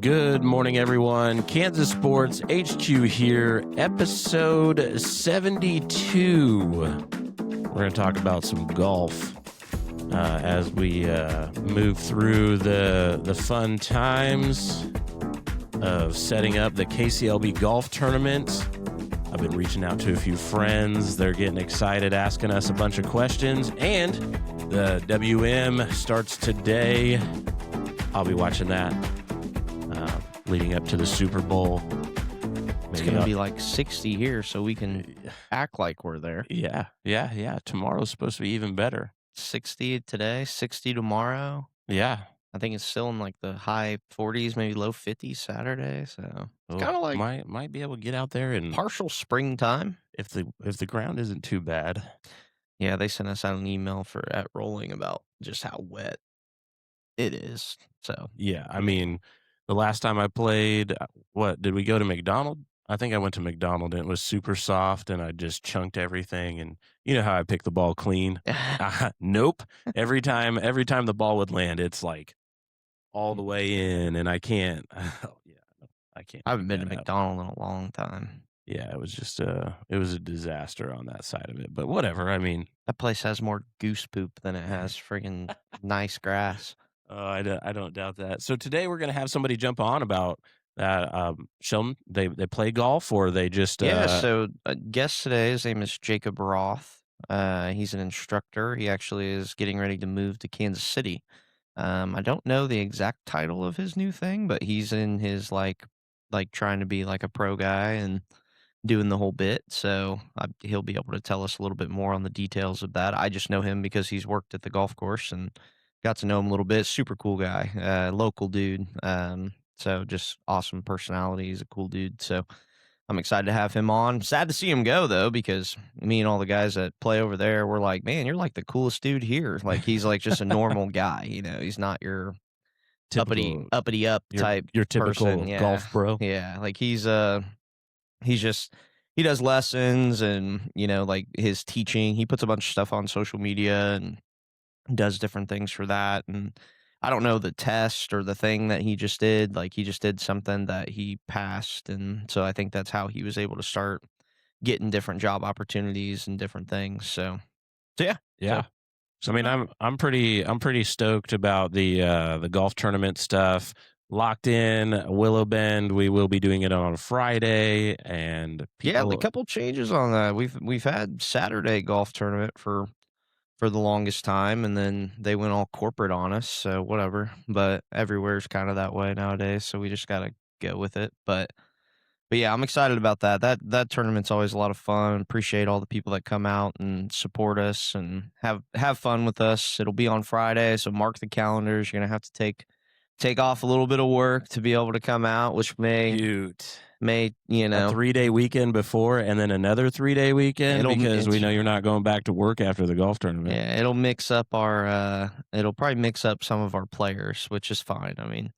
Good morning, everyone. Kansas Sports HQ here, episode 72. We're going to talk about some golf as we move through the fun times of setting up the KCLB golf tournament. I've been reaching out to a few friends. They're getting excited, asking us a bunch of questions. And the WM starts today. I'll be watching that leading up to the Super Bowl. It's going to be like 60 here, so we can act like we're there. Yeah. Tomorrow's supposed to be even better. 60 today, 60 tomorrow. Yeah. I think it's still in like the high 40s, maybe low 50s Saturday. So it's kind of like might be able to get out there and partial springtime if the ground isn't too bad. Yeah, they sent us out an email at Rolling about just how wet it is. So yeah, I mean, the last time I played, what did we go to McDonald? I think I went to McDonald and it was super soft and I just chunked everything. And you know how I pick the ball clean? Nope. Every time the ball would land, it's like all the way in, and I can't. I can't. I haven't been to McDonald in a long time. Yeah, it was just it was a disaster on that side of it. But whatever. I mean, that place has more goose poop than it has friggin' nice grass. I don't doubt that. So today we're going to have somebody jump on about that. Sheldon, they play golf or they just So guest today, his name is Jacob Roth. He's an instructor. He actually is getting ready to move to Kansas City. I don't know the exact title of his new thing, but he's in his like trying to be like a pro guy and doing the whole bit. So he'll be able to tell us a little bit more on the details of that. I just know him because he's worked at the golf course and got to know him a little bit. Super cool guy, local dude. So just awesome personality. He's a cool dude. So I'm excited to have him on. Sad to see him go though, because me and all the guys that play over there, we're like, man, you're like the coolest dude here. Like he's like just a normal guy. You know, he's not your typical, uppity up type. Your typical person. golf bro. Yeah, like he's just he does lessons and like his teaching. He puts a bunch of stuff on social media and does different things for that. And I don't know the test or the thing that he just did. Like he just did something that he passed, and so I think that's how he was able to start getting different job opportunities and different things. So yeah. So I mean, I'm pretty stoked about the golf tournament stuff. Locked in Willow Bend. We will be doing it on Friday, and a couple changes on that. We've had Saturday golf tournament for the longest time, and then they went all corporate on us, so whatever. But everywhere's kind of that way nowadays, so we just got to go with it. But yeah, I'm excited about that. That tournament's always a lot of fun. Appreciate all the people that come out and support us and have fun with us. It'll be on Friday, so mark the calendars. You're going to have to take off a little bit of work to be able to come out, which may a 3-day weekend before and then another 3-day weekend because we know you're not going back to work after the golf tournament. Yeah, it'll mix up it'll probably mix up some of our players, which is fine. I mean,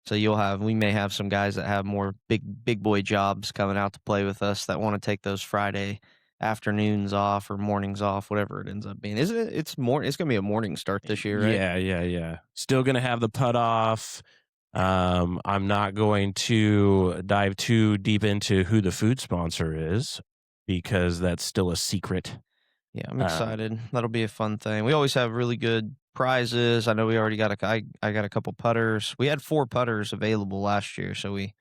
so we may have some guys that have more big boy jobs coming out to play with us that want to take those Friday afternoons off or mornings off, whatever it ends up being. Isn't it? It's going to be a morning start this year, right? Yeah. Still going to have the putt off. I'm not going to dive too deep into who the food sponsor is because that's still a secret. Yeah, I'm excited. That'll be a fun thing. We always have really good prizes. I know we already got I got a couple putters. We had 4 putters available last year, so we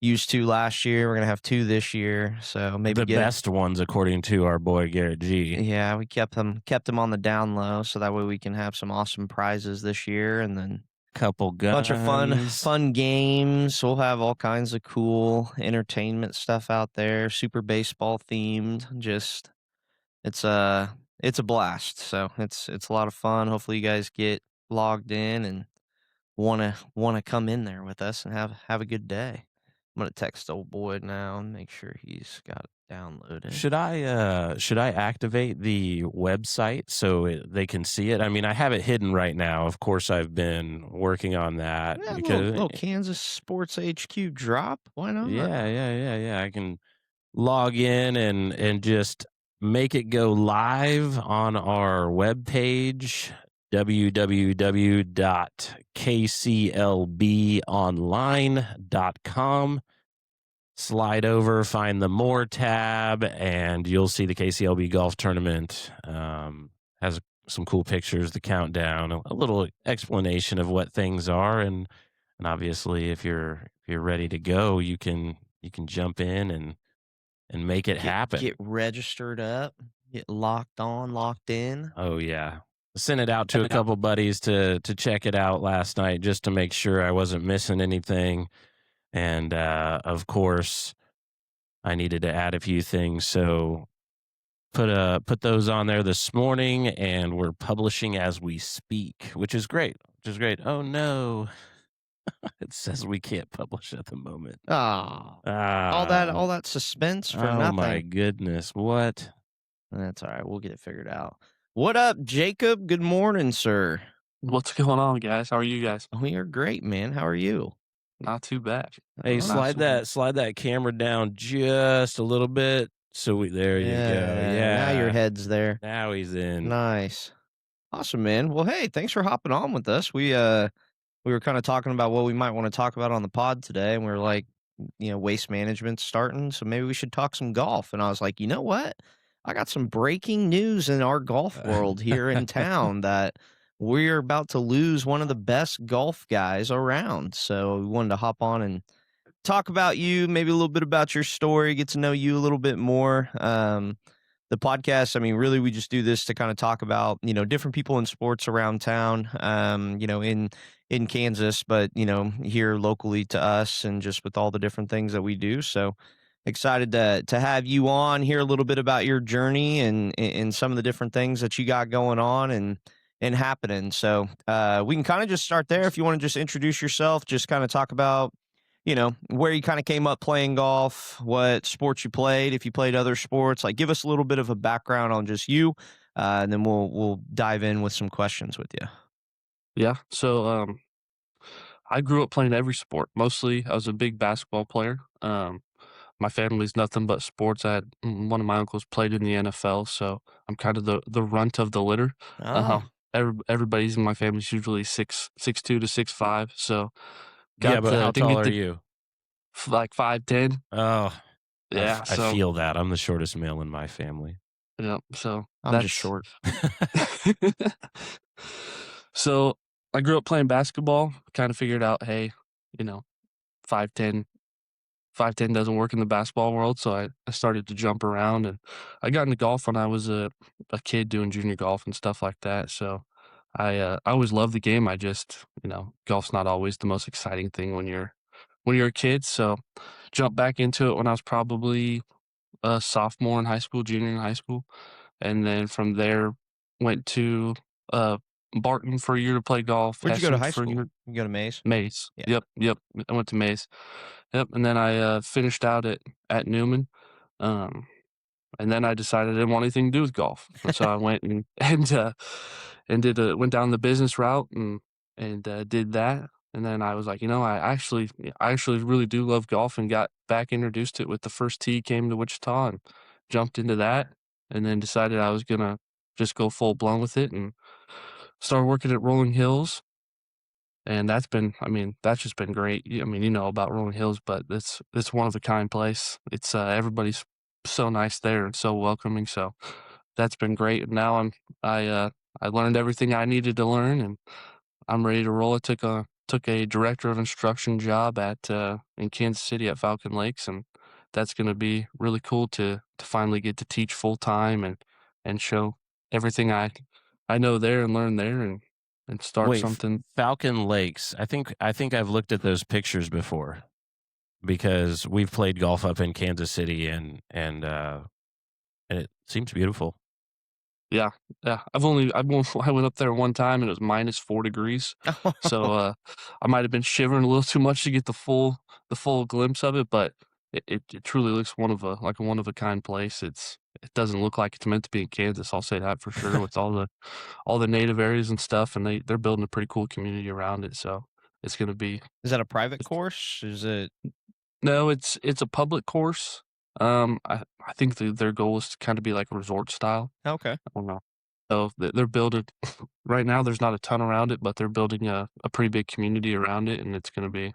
used 2 last year. We're going to have 2 this year. So maybe the best ones according to our boy Garrett G. Yeah, we kept them on the down low so that way we can have some awesome prizes this year, and then couple guns. Bunch of fun games. We'll have all kinds of cool entertainment stuff out there. Super baseball themed. Just it's a blast. So it's a lot of fun. Hopefully you guys get logged in and wanna come in there with us and have a good day. I'm gonna text old Boyd now and make sure he's got it downloaded. Should I activate the website so they can see it? I mean, I have it hidden right now. Of course, I've been working on that because little Kansas Sports HQ drop. Why not? Yeah. I can log in and just make it go live on our webpage www.kclbonline.com. Slide over, find the More tab, and you'll see the KCLB Golf Tournament. Has some cool pictures, the countdown, a little explanation of what things are, and obviously, if you're ready to go, you can jump in and make it happen. Get registered up, get locked on, locked in. Oh yeah. Sent it out to a couple buddies to check it out last night just to make sure I wasn't missing anything. And of course, I needed to add a few things. So put those on there this morning, and we're publishing as we speak, which is great. Oh no. It says we can't publish at the moment. All that suspense for nothing. Oh my goodness. What? That's all right. We'll get it figured out. What up, Jacob? Good morning, sir. What's going on, guys? How are you guys? We are great, man. How are you? Not too bad. Hey, slide that camera down just a little bit. So there you go. Yeah. Now your head's there. Now he's in. Nice. Awesome, man. Well, hey, thanks for hopping on with us. We were kind of talking about what we might want to talk about on the pod today, and we were like, waste management's starting, so maybe we should talk some golf. And I was like, you know what? I got some breaking news in our golf world here in town that we're about to lose one of the best golf guys around. So we wanted to hop on and talk about you, maybe a little bit about your story, get to know you a little bit more. The podcast, I mean, really, we just do this to kind of talk about, different people in sports around town, in Kansas, but, here locally to us and just with all the different things that we do. So excited to have you on, hear a little bit about your journey and some of the different things that you got going on and happening. So we can kind of just start there. If you want to just introduce yourself, just kind of talk about, where you kind of came up playing golf, what sports you played, if you played other sports, like give us a little bit of a background on just you, and then we'll dive in with some questions with you. Yeah. So I grew up playing every sport. Mostly I was a big basketball player. My family's nothing but sports. One of my uncles played in the NFL, so I'm kind of the runt of the litter. Everybody's in my family's usually 6'2" to 6'5", so yeah, but how tall are you? Like 5'10". Oh, yeah. I feel that. I'm the shortest male in my family. Yeah, so I'm just short. So I grew up playing basketball. Kind of figured out, hey, 5'10" doesn't work in the basketball world, so I started to jump around, and I got into golf when I was a kid doing junior golf and stuff like that. So I always loved the game. I just, golf's not always the most exciting thing when you're a kid. So jumped back into it when I was probably a sophomore in high school, junior in high school. And then from there went to Barton for a year to play golf. Where'd you go to high for a school? year. You go to Mays? Mays. Yeah. Yep. I went to Mays. Yep. And then I finished out at Newman. And then I decided I didn't want anything to do with golf. And so I went and went down the business route and did that. And then I was like, I actually really do love golf, and got back introduced to it with the first tee, came to Wichita and jumped into that, and then decided I was going to just go full blown with it and started working at Rolling Hills. And that's just been great. I mean, you know about Rolling Hills, but it's one of a kind place. It's everybody's so nice there and so welcoming. So that's been great. And now I learned everything I needed to learn, and I'm ready to roll. I took a director of instruction job in Kansas City at Falcon Lakes, and that's going to be really cool to finally get to teach full time and show everything I know there and learn there and start something. Falcon Lakes. I think I've looked at those pictures before, because we've played golf up in Kansas City and it seems beautiful. Yeah. I went up there one time and it was -4 degrees. So I might have been shivering a little too much to get the full glimpse of it, but it truly looks one of a kind place. It doesn't look like it's meant to be in Kansas. I'll say that for sure, with all the native areas and stuff, and they're building a pretty cool community around it. So it's going to be. Is that a private course? Is it? No, it's a public course. I think their goal is to kind of be like a resort style. Okay. I don't know. So they're building right now. There's not a ton around it, but they're building a pretty big community around it, and it's going to be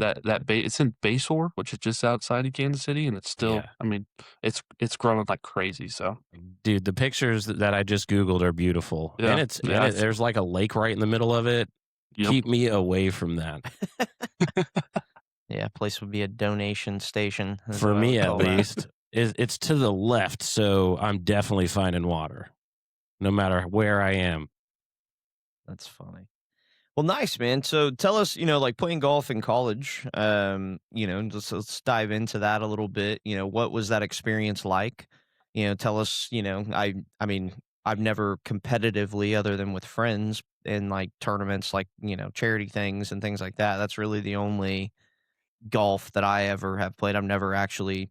it's in Basehor, which is just outside of Kansas City, and it's still. Yeah. I mean, it's growing like crazy. So, Dude, the pictures that I just Googled are beautiful. yeah, And there's like a lake right in the middle of it. Yep. Keep me away from that. Yeah, place would be a donation station. is For what I me, would at call that. least. It's to the left, so I'm definitely finding water, no matter where I am. That's funny. Well, nice, man. So tell us, like playing golf in college, just let's dive into that a little bit. What was that experience like? Tell us, I mean, I've never competitively other than with friends in like tournaments, like, charity things and things like that. That's really the only golf that I ever have played. I've never actually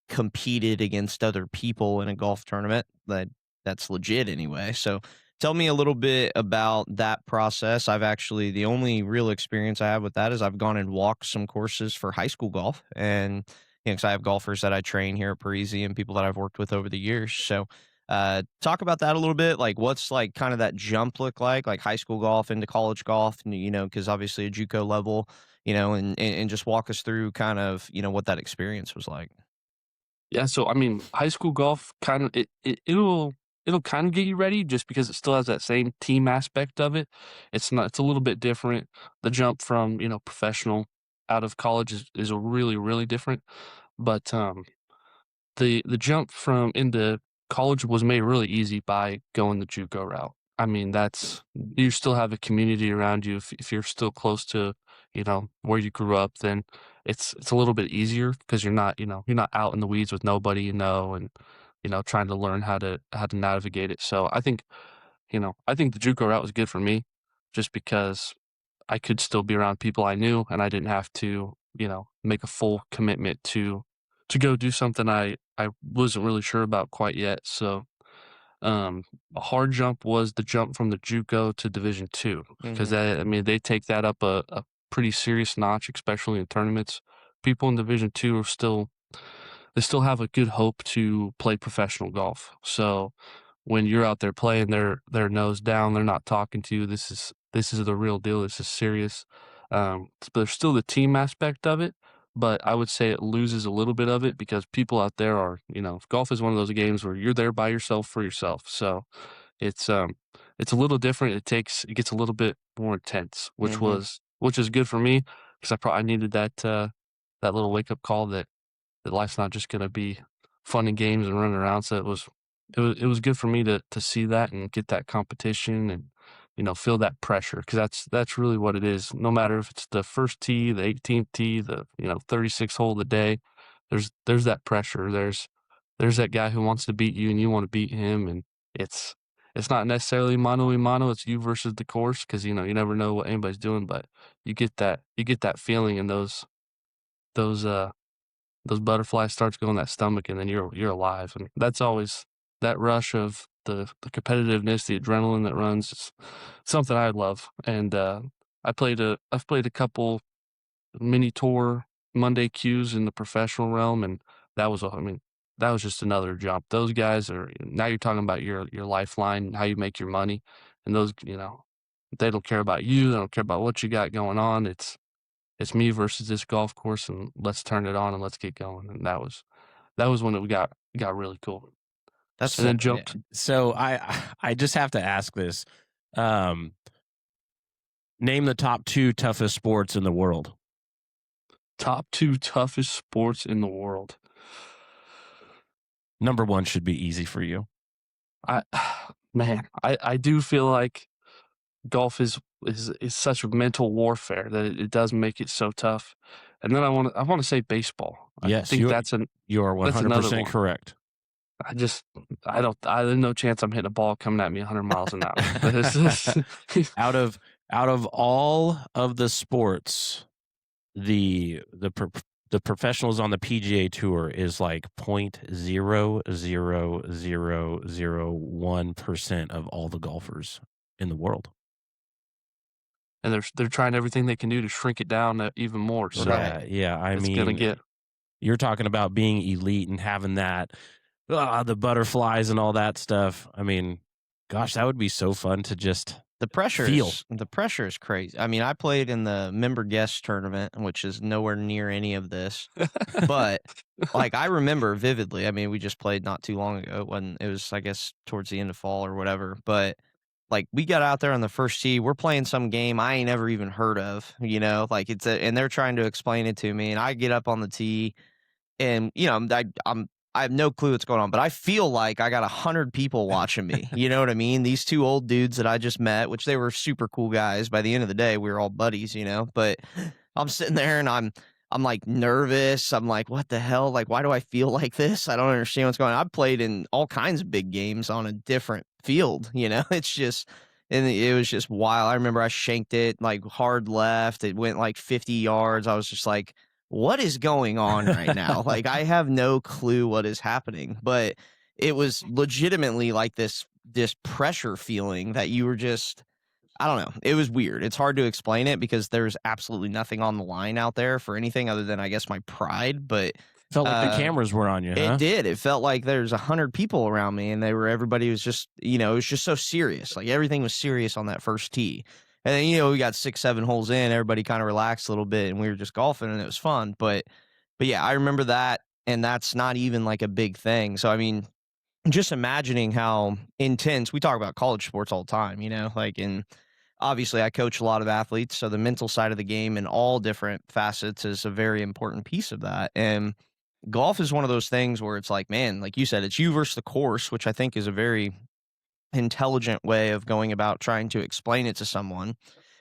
competed against other people in a golf tournament. That's legit anyway. So tell me a little bit about that process. I've actually the only real experience I have with that is I've gone and walked some courses for high school golf, and because I have golfers that I train here at Parisi and people that I've worked with over the years. So talk about that a little bit. Like, what's like kind of that jump look like high school golf into college golf, and, because obviously a JUCO level, and just walk us through kind of, what that experience was like. Yeah, so I mean, high school golf kind of it'll kind of get you ready just because it still has that same team aspect of it. It's a little bit different. The jump from, professional out of college is a really different. But the jump from into college was made really easy by going the JUCO route. I mean, you still have a community around you. If you're still close to, where you grew up, then it's a little bit easier because you're not out in the weeds with nobody and trying to learn how to navigate it. So I think the JUCO route was good for me, just because I could still be around people I knew and I didn't have to, make a full commitment to go do something I wasn't really sure about quite yet. So a hard jump was the jump from the JUCO to Division II, because I mean they take that up a pretty serious notch, especially in tournaments. People in Division II they still have a good hope to play professional golf. So when you're out there playing, they're nose down, they're not talking to you. This is the real deal. This is serious. There's still the team aspect of it, but I would say it loses a little bit of it because people out there are, golf is one of those games where you're there by yourself for yourself. So it's it's a little different. It gets a little bit more intense, which is good for me because I needed that little wake up call that life's not just going to be fun and games and running around. So it was good for me to see that and get that competition and, feel that pressure, because that's really what it is. No matter if it's the first tee, the 18th tee, the 36th hole of the day, there's that pressure. There's that guy who wants to beat you and you want to beat him, and it's not necessarily mano a mano. It's you versus the course, because you never know what anybody's doing, but you get that feeling, and those butterflies start to go in that stomach, and then you're alive. And that's always that rush of the competitiveness, the adrenaline that runs. It's something I love. And I've played a couple mini tour Monday Qs in the professional realm, and that was that was just another jump. Those guys now you're talking about your lifeline, how you make your money, and those, they don't care about you, they don't care about what you got going on. It's me versus this golf course, and let's turn it on and let's get going. And that was when it got really cool. That's And then jumped. So I just have to ask this. Name the top 2 toughest sports in the world. Top 2 toughest sports in the world. Number 1 should be easy for you. I do feel like golf is such a mental warfare that it does make it so tough. And then I want to say baseball. Yes, I think you are 100% correct. there's no chance I'm hitting a ball coming at me 100 miles an hour. out of all of the sports, the professionals on the PGA Tour is like 0.00001% of all the golfers in the world. And they're trying everything they can do to shrink it down even more. So yeah. I mean, gonna get. You're talking about being elite and having that, the butterflies and all that stuff. I mean, Gosh, that would be so fun to just The feel. pressure is crazy. I mean, I played in the member guest tournament, which is nowhere near any of this. But like I remember vividly. I mean, we just played not too long ago when it was, I guess, towards the end of fall or whatever. But like we got out there on the first tee, we're playing some game I ain't ever even heard of, like and they're trying to explain it to me, and I get up on the tee, and I have no clue what's going on, but I feel like I got 100 people watching me. You know what I mean? These two old dudes that I just met, which they were super cool guys. By the end of the day, we were all buddies, but I'm sitting there and I'm like nervous. I'm like, what the hell? Like, why do I feel like this? I don't understand what's going on. I've played in all kinds of big games on a different field, it's just, and it was just wild. I remember I shanked it like hard left. It went like 50 yards. I was just like, what is going on right now? Like, I have no clue what is happening, but it was legitimately like this pressure feeling that you were just, I don't know. It was weird. It's hard to explain it because there's absolutely nothing on the line out there for anything other than, I guess, my pride. But Felt like the cameras were on you, huh? it did. It felt like there's 100 people around me, and everybody was just, it was just so serious. Like everything was serious on that first tee. And then, we got 6-7 holes in, everybody kind of relaxed a little bit, and we were just golfing, and it was fun. But yeah, I remember that, and that's not even like a big thing. So, I mean, just imagining how intense, we talk about college sports all the time, and obviously I coach a lot of athletes. So the mental side of the game in all different facets is a very important piece of that. And golf is one of those things where it's like, man, like you said, it's you versus the course, which I think is a very intelligent way of going about trying to explain it to someone.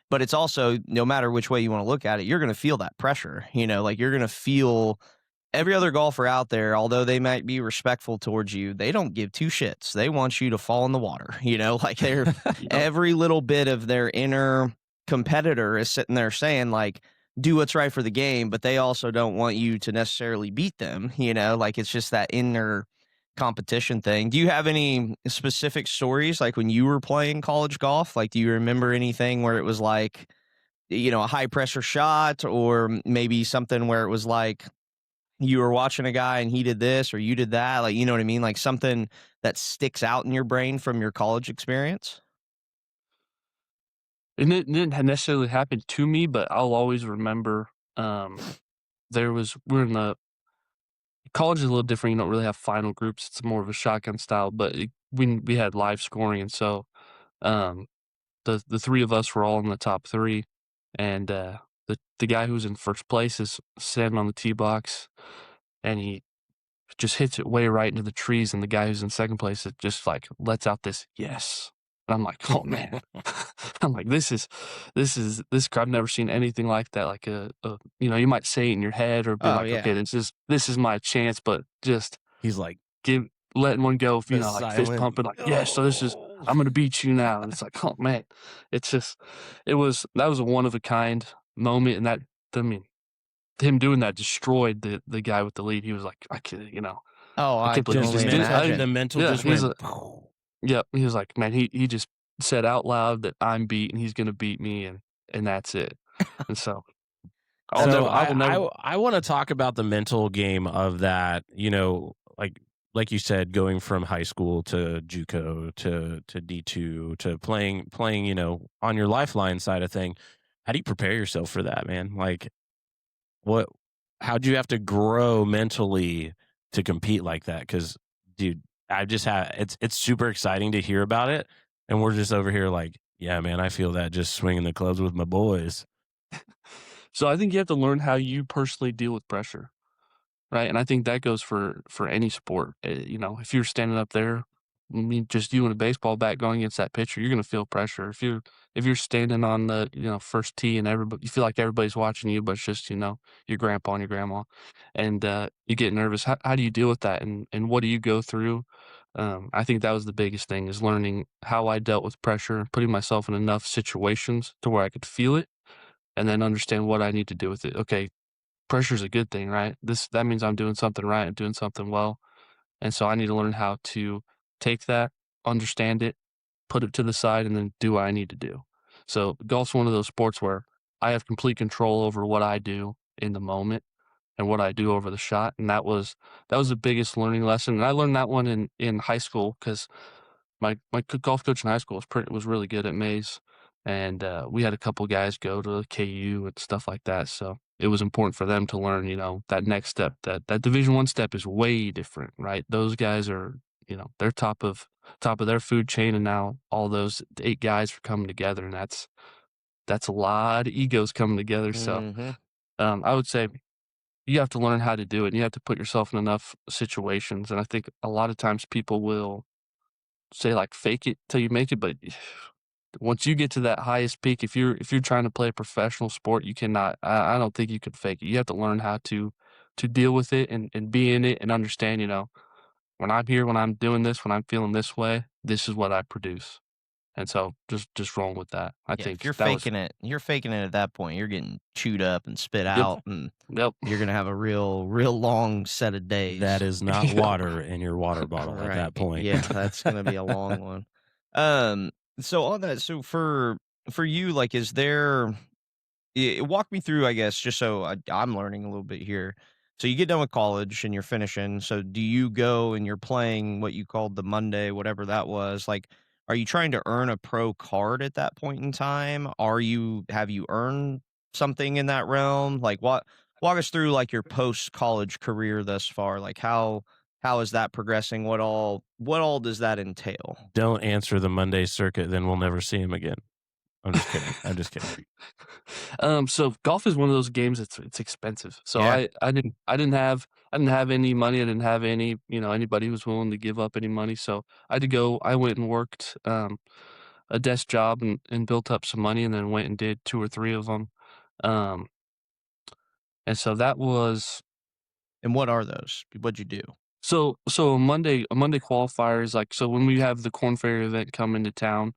But it's also, no matter which way you want to look at it, you're going to feel that pressure, like you're going to feel every other golfer out there, although they might be respectful towards you, they don't give two shits. They want you to fall in the water, like they're every little bit of their inner competitor is sitting there saying like, do what's right for the game, but they also don't want you to necessarily beat them, like it's just that inner competition thing. Do you have any specific stories like when you were playing college golf? Like, do you remember anything where it was like, a high pressure shot, or maybe something where it was like you were watching a guy and he did this or you did that? Like, you know what I mean? Like something that sticks out in your brain from your college experience? It didn't necessarily happen to me, but I'll always remember, we're in the college is a little different. You don't really have final groups. It's more of a shotgun style, but we had live scoring. And so, um, the three of us were all in the top three, and, the guy who's in first place is standing on the tee box, and he just hits it way right into the trees, and the guy who's in second place, it just, like, lets out this, "Yes." And I'm like, "Oh, man." I'm like, this I've never seen anything like that, like you might say it in your head or be Oh like, yeah. "Okay, this is my chance," but just He's like, letting one go, the like fist silent, pumping, like, "Yes, so I'm gonna beat you now." And it's like, "Oh, man." It's just that was a one of a kind moment, and I mean, him doing that destroyed the guy with the lead. He was like, Oh, I I can't can believe he just only just did it. the imagine. mental Yeah, just he's went. Yep, he was like, "Man," he just said out loud that I'm beat and he's gonna beat me, and that's it. And so So I will never. I want to talk about the mental game of that. Like you said, going from high school to JUCO to D2 to playing on your lifeline side of thing. How do you prepare yourself for that, man? Like what? How'd you have to grow mentally to compete like that? Because, dude, I just had it's super exciting to hear about it, and we're just over here like, yeah, man, I feel that just swinging the clubs with my boys. So I think you have to learn how you personally deal with pressure, right? And I think that goes for any sport. If you're standing up there, I mean, just you and a baseball bat going against that pitcher, you're gonna feel pressure. If you're standing on the first tee and everybody, you feel like everybody's watching you, but it's just your grandpa and your grandma, and you get nervous. How do you deal with that, and what do you go through? I think that was the biggest thing, is learning how I dealt with pressure, putting myself in enough situations to where I could feel it, and then understand what I need to do with it. Okay, pressure is a good thing, right? That means I'm doing something right, I'm doing something well, and so I need to learn how to take that, understand it, put it to the side, and then do what I need to do. So golf's one of those sports where I have complete control over what I do in the moment and what I do over the shot, and that was the biggest learning lesson. And I learned that one in high school because my golf coach in high school was really good at Mays, and we had a couple guys go to KU and stuff like that. So it was important for them to learn, that next step. That Division I step is way different, right? Those guys are, they're top of their food chain, and now all those 8 guys are coming together, and that's a lot of egos coming together. So I would say you have to learn how to do it, and you have to put yourself in enough situations. And I think a lot of times people will say like fake it till you make it, but once you get to that highest peak, if you're trying to play a professional sport, you cannot. I don't think you could fake it. You have to learn how to deal with it and be in it and understand. When I'm here, when I'm doing this, when I'm feeling this way, this is what I produce. And so just rolling with that. I Yeah, think if you're that was faking it at that point, you're getting chewed up and spit yep out, and yep. you're gonna have a real long set of days. That is not water in your water bottle at Right. that point. Yeah, that's gonna be a long one. So on that, so for you, like, is there? Walk me through, I guess, just so I'm learning a little bit here. So you get done with college and you're finishing. So do you go and you're playing what you called the Monday, whatever that was? Like, are you trying to earn a pro card at that point in time? Have you earned something in that realm? Like, walk us through like your post college career thus far. Like, how is that progressing? What all does that entail? Don't answer the Monday circuit, then we'll never see him again. I'm just kidding. I'm just kidding. So golf is one of those games it's expensive. So Yeah. I didn't have any money. I didn't have any, anybody who was willing to give up any money. So I went and worked a desk job and built up some money, and then went and did 2 or 3 of them. And so that was And what are those? What'd you do? so a Monday qualifier is like, so when we have the Corn Ferry event come into town,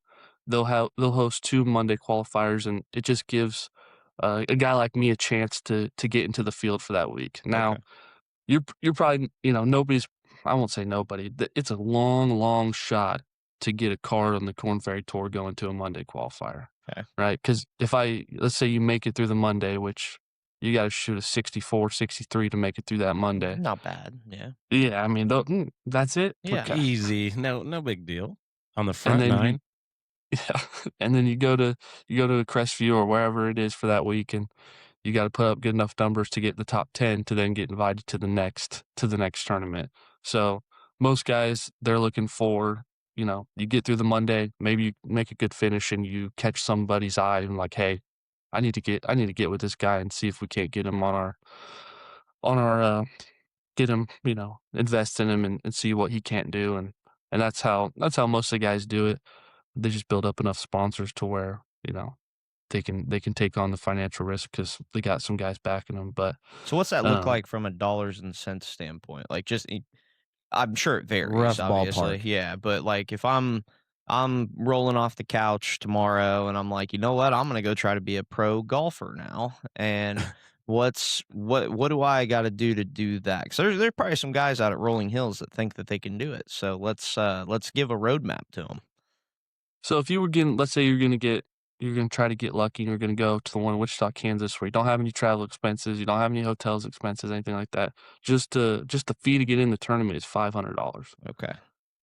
they'll host 2 Monday qualifiers, and it just gives a guy like me a chance to get into the field for that week. Now, Okay. you're probably, I won't say nobody. It's a long shot to get a card on the Corn Ferry Tour going to a Monday qualifier, Okay. right? Because let's say you make it through the Monday, which you got to shoot a 64, 63 to make it through that Monday. Not bad. Yeah. Yeah, I mean, that's it. Yeah. Okay. Easy. No big deal. On the And front then 9. yeah, and then you go to Crestview or wherever it is for that week, and you got to put up good enough numbers to get the top 10 to then get invited to the next tournament. So most guys, they're looking for, you get through the Monday, maybe you make a good finish and you catch somebody's eye and like, hey, I need to get with this guy and see if we can't get him on our get him, invest in him and see what he can't do, and that's how most of the guys do it. They just build up enough sponsors to where, they can take on the financial risk because they got some guys backing them. But So what's that look like from a dollars and cents standpoint? Like, I'm sure it varies, Rough obviously. ballpark. Yeah, but like if I'm rolling off the couch tomorrow and I'm like, you know what, I'm gonna go try to be a pro golfer now. And what do I got to do that? Because there's probably some guys out at Rolling Hills that think that they can do it. So let's give a roadmap to them. so if you were let's say you're gonna try to get lucky and you're gonna go to the one in Wichita, Kansas, where you don't have any travel expenses, you don't have any hotels expenses, anything like that. Just the fee to get in the tournament is $500. Okay.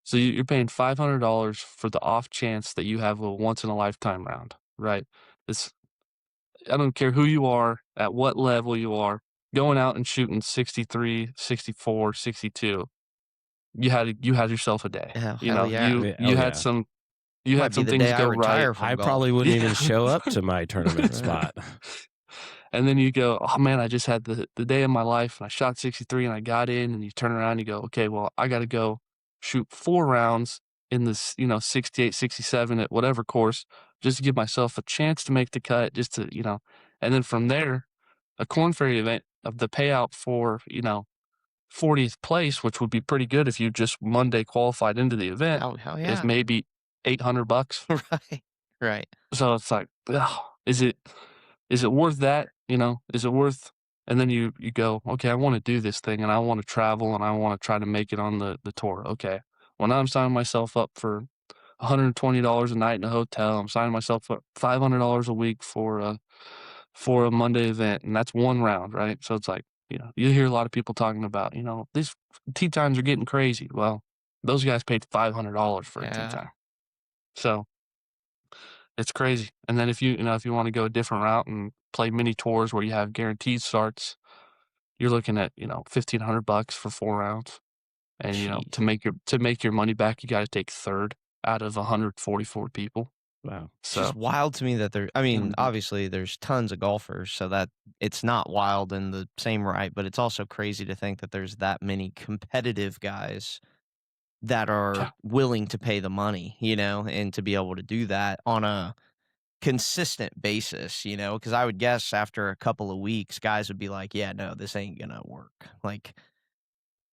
So you're paying $500 for the off chance that you have a once in a lifetime round, right? I don't care who you are, at what level you are, going out and shooting 63, 64, 62. You had yourself a day. Yeah, hell yeah. You had Yeah. some Might be the things day I go right. retire from I golf. probably wouldn't even Yeah. show up to my tournament Right. spot. And then you go, oh man, I just had the day of my life and I shot 63 and I got in, and you turn around and you go, okay, well, I got to go shoot 4 rounds in this, 68, 67 at whatever course just to give myself a chance to make the cut, just to, and then from there, a Corn Ferry event of the payout for, 40th place, which would be pretty good if you just Monday qualified into the event, Hell is yeah. maybe $800. Right. So it's like, ugh, is it worth that? Is it worth? And then you go, okay, I want to do this thing and I want to travel and I want to try to make it on the tour. Okay. Well, now I'm signing myself up for $120 a night in a hotel. I'm signing myself up $500 a week for a Monday event, and that's one round, right? So it's like, you hear a lot of people talking about, these tee times are getting crazy. Well, Those guys paid $500 for a tee Yeah. time. So it's crazy. And then if you want to go a different route and play mini tours where you have guaranteed starts, you're looking at, $1,500 for 4 rounds. And Jeez. to make your money back, you got to take third out of 144 people. Wow. It's So just wild to me that I mean, Mhm. obviously there's tons of golfers, so that it's not wild in the same right, but it's also crazy to think that there's that many competitive guys that are yeah, willing to pay the money, and to be able to do that on a consistent basis, because I would guess after a couple of weeks, guys would be like, yeah, no, this ain't gonna work. Like,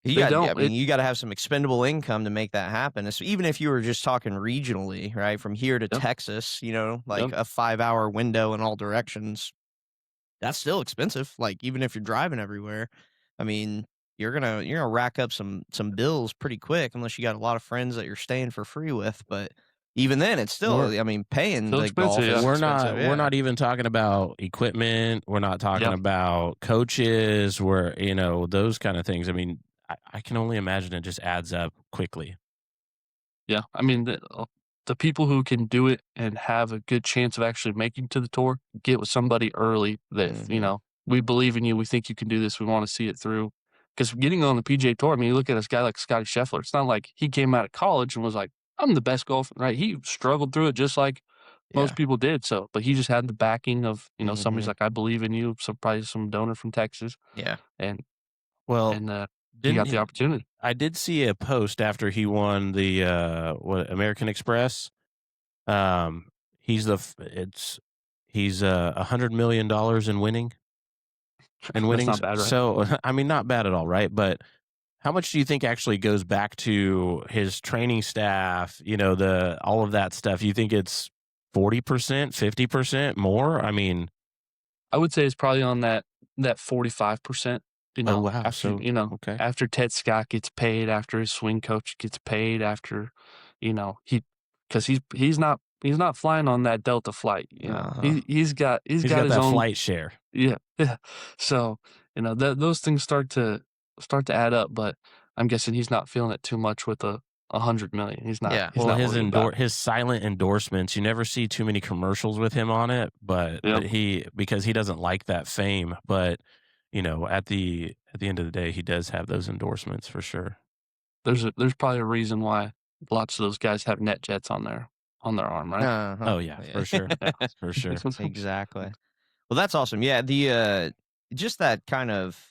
they I don't. mean, you got to have some expendable income to make that happen. Even if you were just talking regionally, right, from here to Yep, Texas, like yep. a 5 hour window in all directions, that's still expensive. Like, even if you're driving everywhere, I mean, you're gonna rack up some bills pretty quick unless you got a lot of friends that you're staying for free with. But even then, it's We're still, I mean, paying Still the golf expensive. is Yeah. expensive. we're Yeah, not even talking about equipment. We're not talking Yeah. about coaches. We're those kind of things. I mean, I can only imagine it just adds up quickly. Yeah. I mean, the people who can do it and have a good chance of actually making to the tour get with somebody early that, hmm we believe in you. We think you can do this. We want to see it through. Because getting on the PGA Tour, I mean, you look at this guy like Scotty Scheffler. It's not like he came out of college and was like, I'm the best golfer, right? He struggled through it just like most yeah, people did. So, but he just had the backing of, somebody's hmm like, I believe in you. So probably some donor from Texas. yeah. And, Well, and he didn't got the he, opportunity. I did see a post after he won the American Express. Um, he's the f- it's he's $100 million in That's winnings. not bad, right? So I mean, not bad at all, right? But how much do you think actually goes back to his training staff? The all of that stuff. You think it's 40%, 50% more? I mean, I would say it's probably on that 45%, oh wow. So okay, after Ted Scott gets paid, after his swing coach gets paid, after, he because he's not flying on that Delta flight, Uh-huh. He's he's got got his that own. flight share. Yeah, yeah. So, those things start to add up, but I'm guessing he's not feeling it too much with a 100 million. He's not Yeah. he's Well, not worried about it. his silent endorsements, you never see too many commercials with him on it, but Yep. he because he doesn't like that fame, but at the end of the day, he does have those endorsements for sure. There's probably a reason why lots of those guys have net jets on their arm, right? Uh-huh. Oh yeah, Yeah. for sure. Yeah. For sure. Exactly. Well, that's awesome. Yeah, just that kind of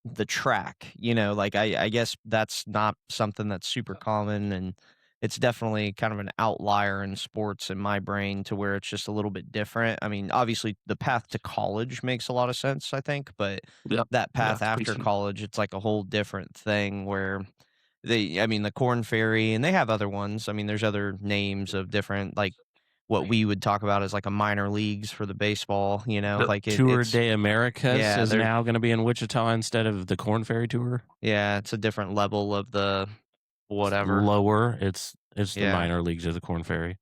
the track, like I guess that's not something that's super common, and it's definitely kind of an outlier in sports in my brain to where it's just a little bit different. I mean, obviously the path to college makes a lot of sense, I think, but Yep. that Yeah, path it's pretty after simple. college, it's like a whole different thing where I mean, the Corn Ferry, and they have other ones. I mean, there's other names of different, like what we would talk about as like a minor leagues for the baseball, Yep. like Tour it's de Americas yeah, is now going to be in Wichita instead of the Corn Ferry Tour. yeah, it's a different level of the It's whatever. lower. It's the Yeah, minor leagues of the Corn Ferry.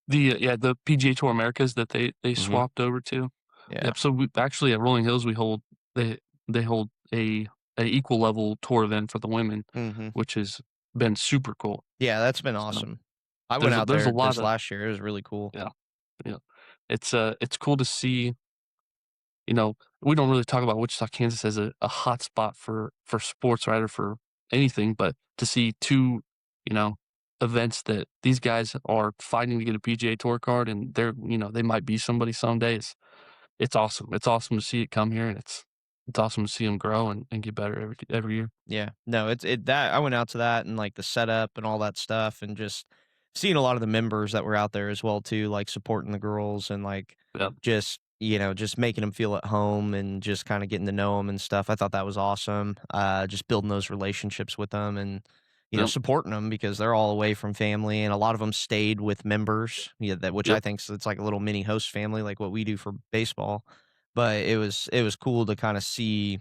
The PGA Tour Americas that they Hmm. swapped over to. yeah. Yep. So we actually at Rolling Hills they hold a equal level tour event for the women, Mhm. which has been super cool. Yeah, that's been So awesome. I went out there's a there lot this of last year, it was really cool. yeah, yeah. It's cool to see. We don't really talk about Wichita, Kansas as a hot spot for sports, right, or for anything, but to see two, you know, events that these guys are fighting to get a PGA Tour card, and they might be somebody someday. It's awesome. It's awesome to see it come here, and it's awesome to see them grow and get better every year. Yeah. No, that I went out to that and like the setup and all that stuff and just seeing a lot of the members that were out there as well too, like supporting the girls and like Yep. just, just making them feel at home and just kind of getting to know them and stuff. I thought that was awesome. Just building those relationships with them and Yep. supporting them because they're all away from family and a lot of them stayed with members. Yeah, that which I Yep. think it's like a little mini host family like what we do for baseball. But it was cool to kind of see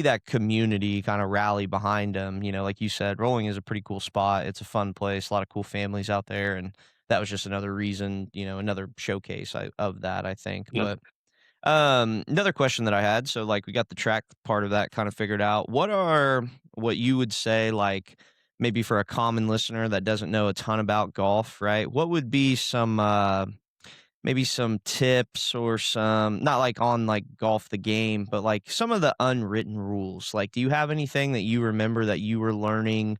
that community kind of rally behind them. Like you said, Rolling is a pretty cool spot. It's a fun place, a lot of cool families out there, and that was just another reason, another showcase of that, I think. Yep. But another question that I had, so like we got the track part of that kind of figured out. What you would say like maybe for a common listener that doesn't know a ton about golf, right? What would be some maybe some tips or some, not like on like golf the game, but like some of the unwritten rules? Like, do you have anything that you remember that you were learning,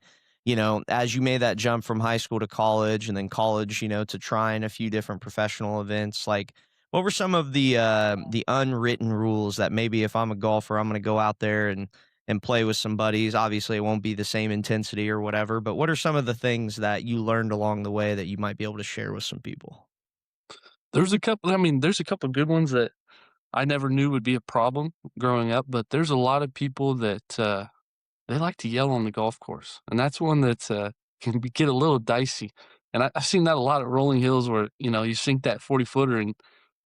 as you made that jump from high school to college and then college, to trying a few different professional events? Like, what were some of the unwritten rules that maybe if I'm a golfer, I'm going to go out there and play with some buddies? Obviously, it won't be the same intensity or whatever, but what are some of the things that you learned along the way that you might be able to share with some people? There's a couple good ones that I never knew would be a problem growing up, but there's a lot of people that, they like to yell on the golf course, and that's one that, get a little dicey, and I've seen that a lot at rolling hills where, you sink that 40-footer, and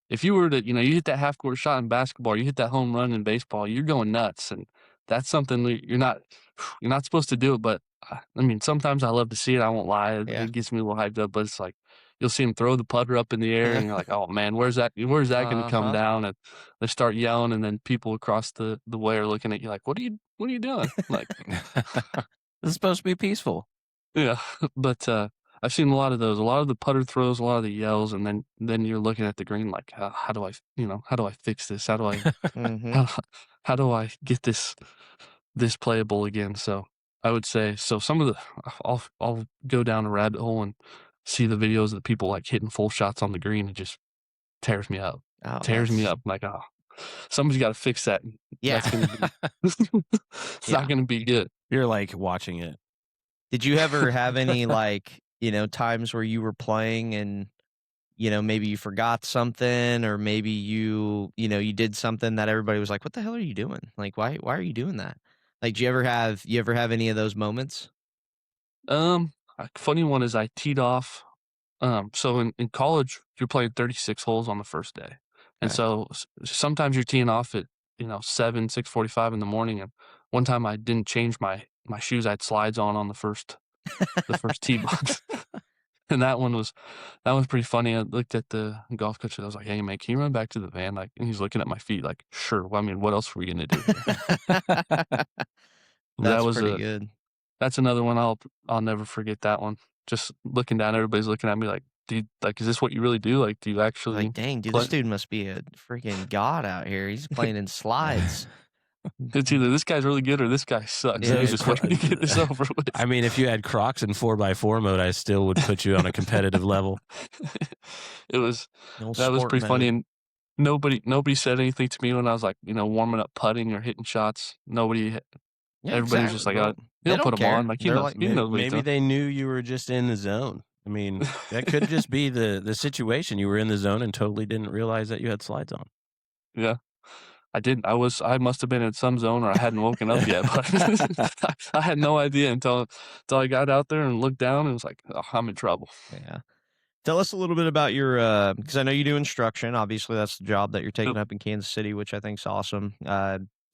if you were to, you hit that half court shot in basketball, you hit that home run in baseball, you're going nuts, and that's something that you're not supposed to do it, but, sometimes I love to see it, I won't lie, Yeah. it gets me a little hyped up, but it's like, you'll see him throw the putter up in the air, and you're like, "Oh, man, where's that gonna come Uh-huh. down?" And they start yelling, and then people across the way are looking at you like, "What are you doing?" Like, This is supposed to be peaceful. yeah, but, I've seen a lot of those, a lot of the putter throws, a lot of the yells, and then you're looking at the green like, how do I how do I fix this? How do I Mhm. how how do I get this playable again? So, I would say some of the I'll go down a rabbit hole and see the videos of the people, like, hitting full shots on the green. It just tears me up. Oh, Tears me that's up, like, "Oh, somebody's gotta fix that." yeah. That's gonna be it's not Yeah. gonna be good. You're like watching it. Did you ever have any, like, times where you were playing and, maybe you forgot something or maybe you did something that everybody was like, "What the hell are you doing? Like, why are you doing that?" Like, do you ever have any of those moments? A funny one is I teed off. So in college, you're playing 36 holes on the first day, and Okay. so sometimes you're teeing off at 6:45 in the morning. And one time I didn't change my shoes. I had slides on the first tee box, and that was pretty funny. I looked at the golf coach and I was like, "Hey man, can you run back to the van?" Like, and he's looking at my feet like, "Sure." Well, what else are we gonna do here? That That's was pretty a good. That's another one I'll never forget that one. Just looking down, everybody's looking at me like, "Dude, like, is this what you really do? Like, do you Like, actually dang, dude, this play?" dude must be a freaking god out here. He's playing in slides. It's either this guy's really good or this guy sucks, and Yeah. he's Those just cro waiting to get this over with. I mean, if you had Crocs in 4x4 mode, I still would put you on a competitive level. It was The old That was sport pretty funny, mode. and nobody said anything to me when I was, like, warming up putting or hitting shots. Yeah, Everybody was just exactly. like, Well, they "He'll put don't them on." care. Like, he They're knows like, he knows what he's Maybe doing. they knew you were just in the zone. I mean, that could just be the situation. You were in the zone and totally didn't realize that you had slides on. Yeah. I didn't. I must have been in some zone or I hadn't woken up yet, but I had no idea until I got out there and looked down and was like, "Oh, I'm in trouble." yeah. Tell us a little bit about your, because I know you do instruction. Obviously, that's the job that you're taking Yep, up in Kansas City, which I think's awesome.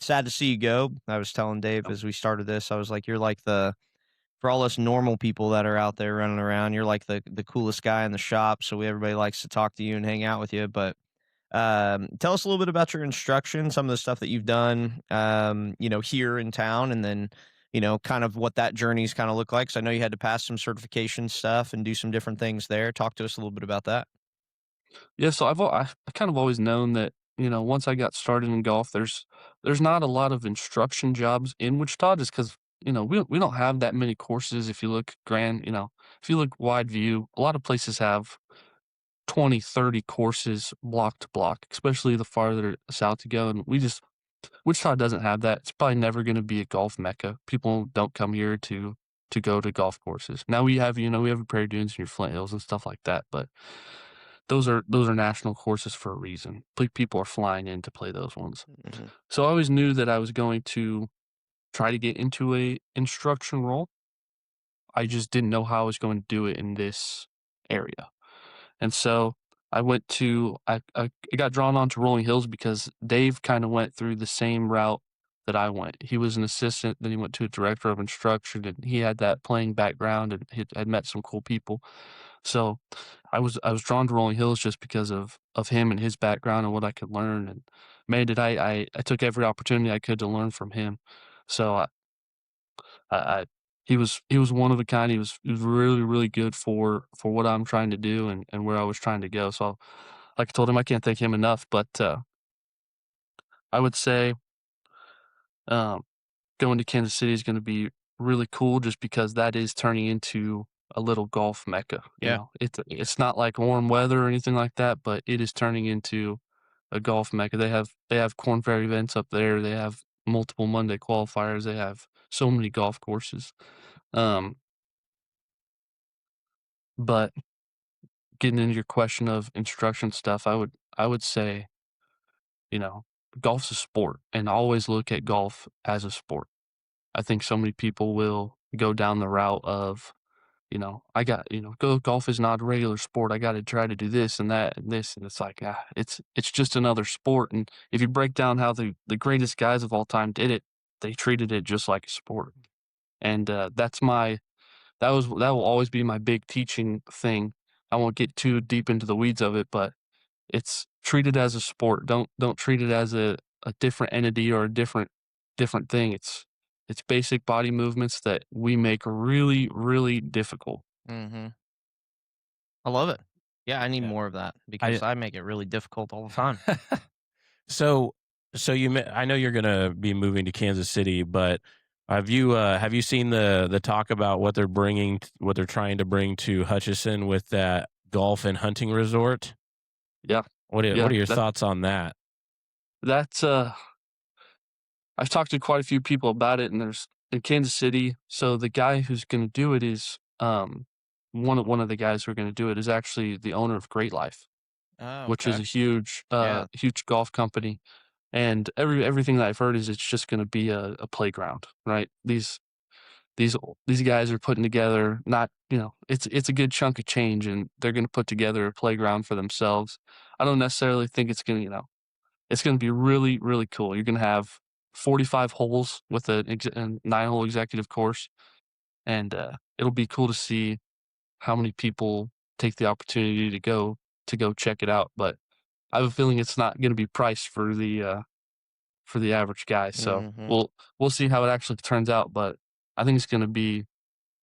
Sad to see you go. I was telling Dave yep. as we started this, I was like, you're like for all us normal people that are out there running around, you're like the coolest guy in the shop. So everybody likes to talk to you and hang out with you. But tell us a little bit about your instruction, some of the stuff that you've done, here in town, and then, kind of what that journey's kind of look like. So I know you had to pass some certification stuff and do some different things there. Talk to us a little bit about that. Yeah, so I kind of always known that, once I got started in golf, there's not a lot of instruction jobs in Wichita just 'cause, we don't have that many courses. If you look if you look wide view, a lot of places have 20, 30 courses block to block, especially the farther south you go, and Wichita doesn't have that. It's probably never gonna be a golf mecca. People don't come here to go to golf courses. Now we have your Prairie Dunes and your Flint Hills and stuff like that, but those are national courses for a reason. People are flying in to play those ones. Mhm. So I always knew that I was going to try to get into a instruction role. I just didn't know how I was going to do it in this area. And so I got drawn on to Rolling Hills because Dave kind of went through the same route that I went. He was an assistant, then he went to a director of instruction, and he had that playing background and he had met some cool people. So I was drawn to Rolling Hills just because of him and his background and what I could learn. And man, did I took every opportunity I could to learn from him. So I he was one of a kind. He was really, really good for what I'm trying to do and where I was trying to go. So, like I told him, I can't thank him enough. But I would say um, going to Kansas City is going to be really cool, just because that is turning into a little golf mecca. You Yeah. know, it's not like warm weather or anything like that, but it is turning into a golf mecca. They have Corn Fair events up there. They have multiple Monday qualifiers. They have so many golf courses. Um, but getting into your question of instruction stuff, I would say, you know, golf's a sport, and always look at golf as a sport. I think so many people will go down the route of, golf is not a regular sport. I got to try to do this and that and this, and it's like, it's just another sport. And if you break down how the greatest guys of all time did it, they treated it just like a sport. And that will always be my big teaching thing. I won't get too deep into the weeds of it, but it's treated as a sport. Don't treat it as a different entity or a different thing. It's basic body movements that we make really, really difficult. Mm-hmm. I love it. Yeah, I need Yeah. more of that because I make it really difficult all the time. So, I know you're gonna be moving to Kansas City, but have you seen the talk about what what they're trying to bring to Hutchinson with that golf and hunting resort? Yeah, What yeah. are your thoughts on that? That's I've talked to quite a few people about it, and there's in Kansas City. So the guy who's going to do it is one of the guys who are going to do it is actually the owner of Great Life, Oh, which is okay. a huge Yeah. huge golf company. And everything that I've heard is it's just going to be a playground, right? These these guys are putting together, not, it's a good chunk of change, and they're going to put together a playground for themselves. I don't necessarily think it's going to, it's going to be really, really cool. You're going to have 45 holes with a 9-hole executive course, and it'll be cool to see how many people take the opportunity to go check it out. But I have a feeling it's not going to be priced for the average guy. So Mm-hmm. we'll see how it actually turns out. But I think it's going to be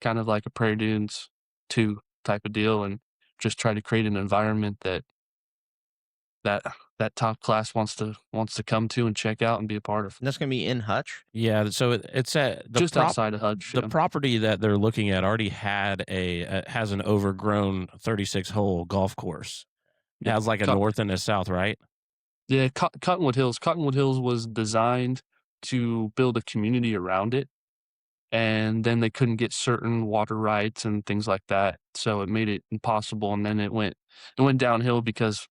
kind of like a Prairie Dunes 2 type of deal, and just try to create an environment that that top class wants to come to and check out and be a part of. And that's going to be in Hutch. Yeah, so it's at Just outside of Hutch. the Yeah. property that they're looking at already has an overgrown 36-hole golf course. It Yeah. has like a north and a south, right? Yeah, Cottonwood Hills. Cottonwood Hills was designed to build a community around it, and then they couldn't get certain water rights and things like that, so it made it impossible. And then it went downhill because,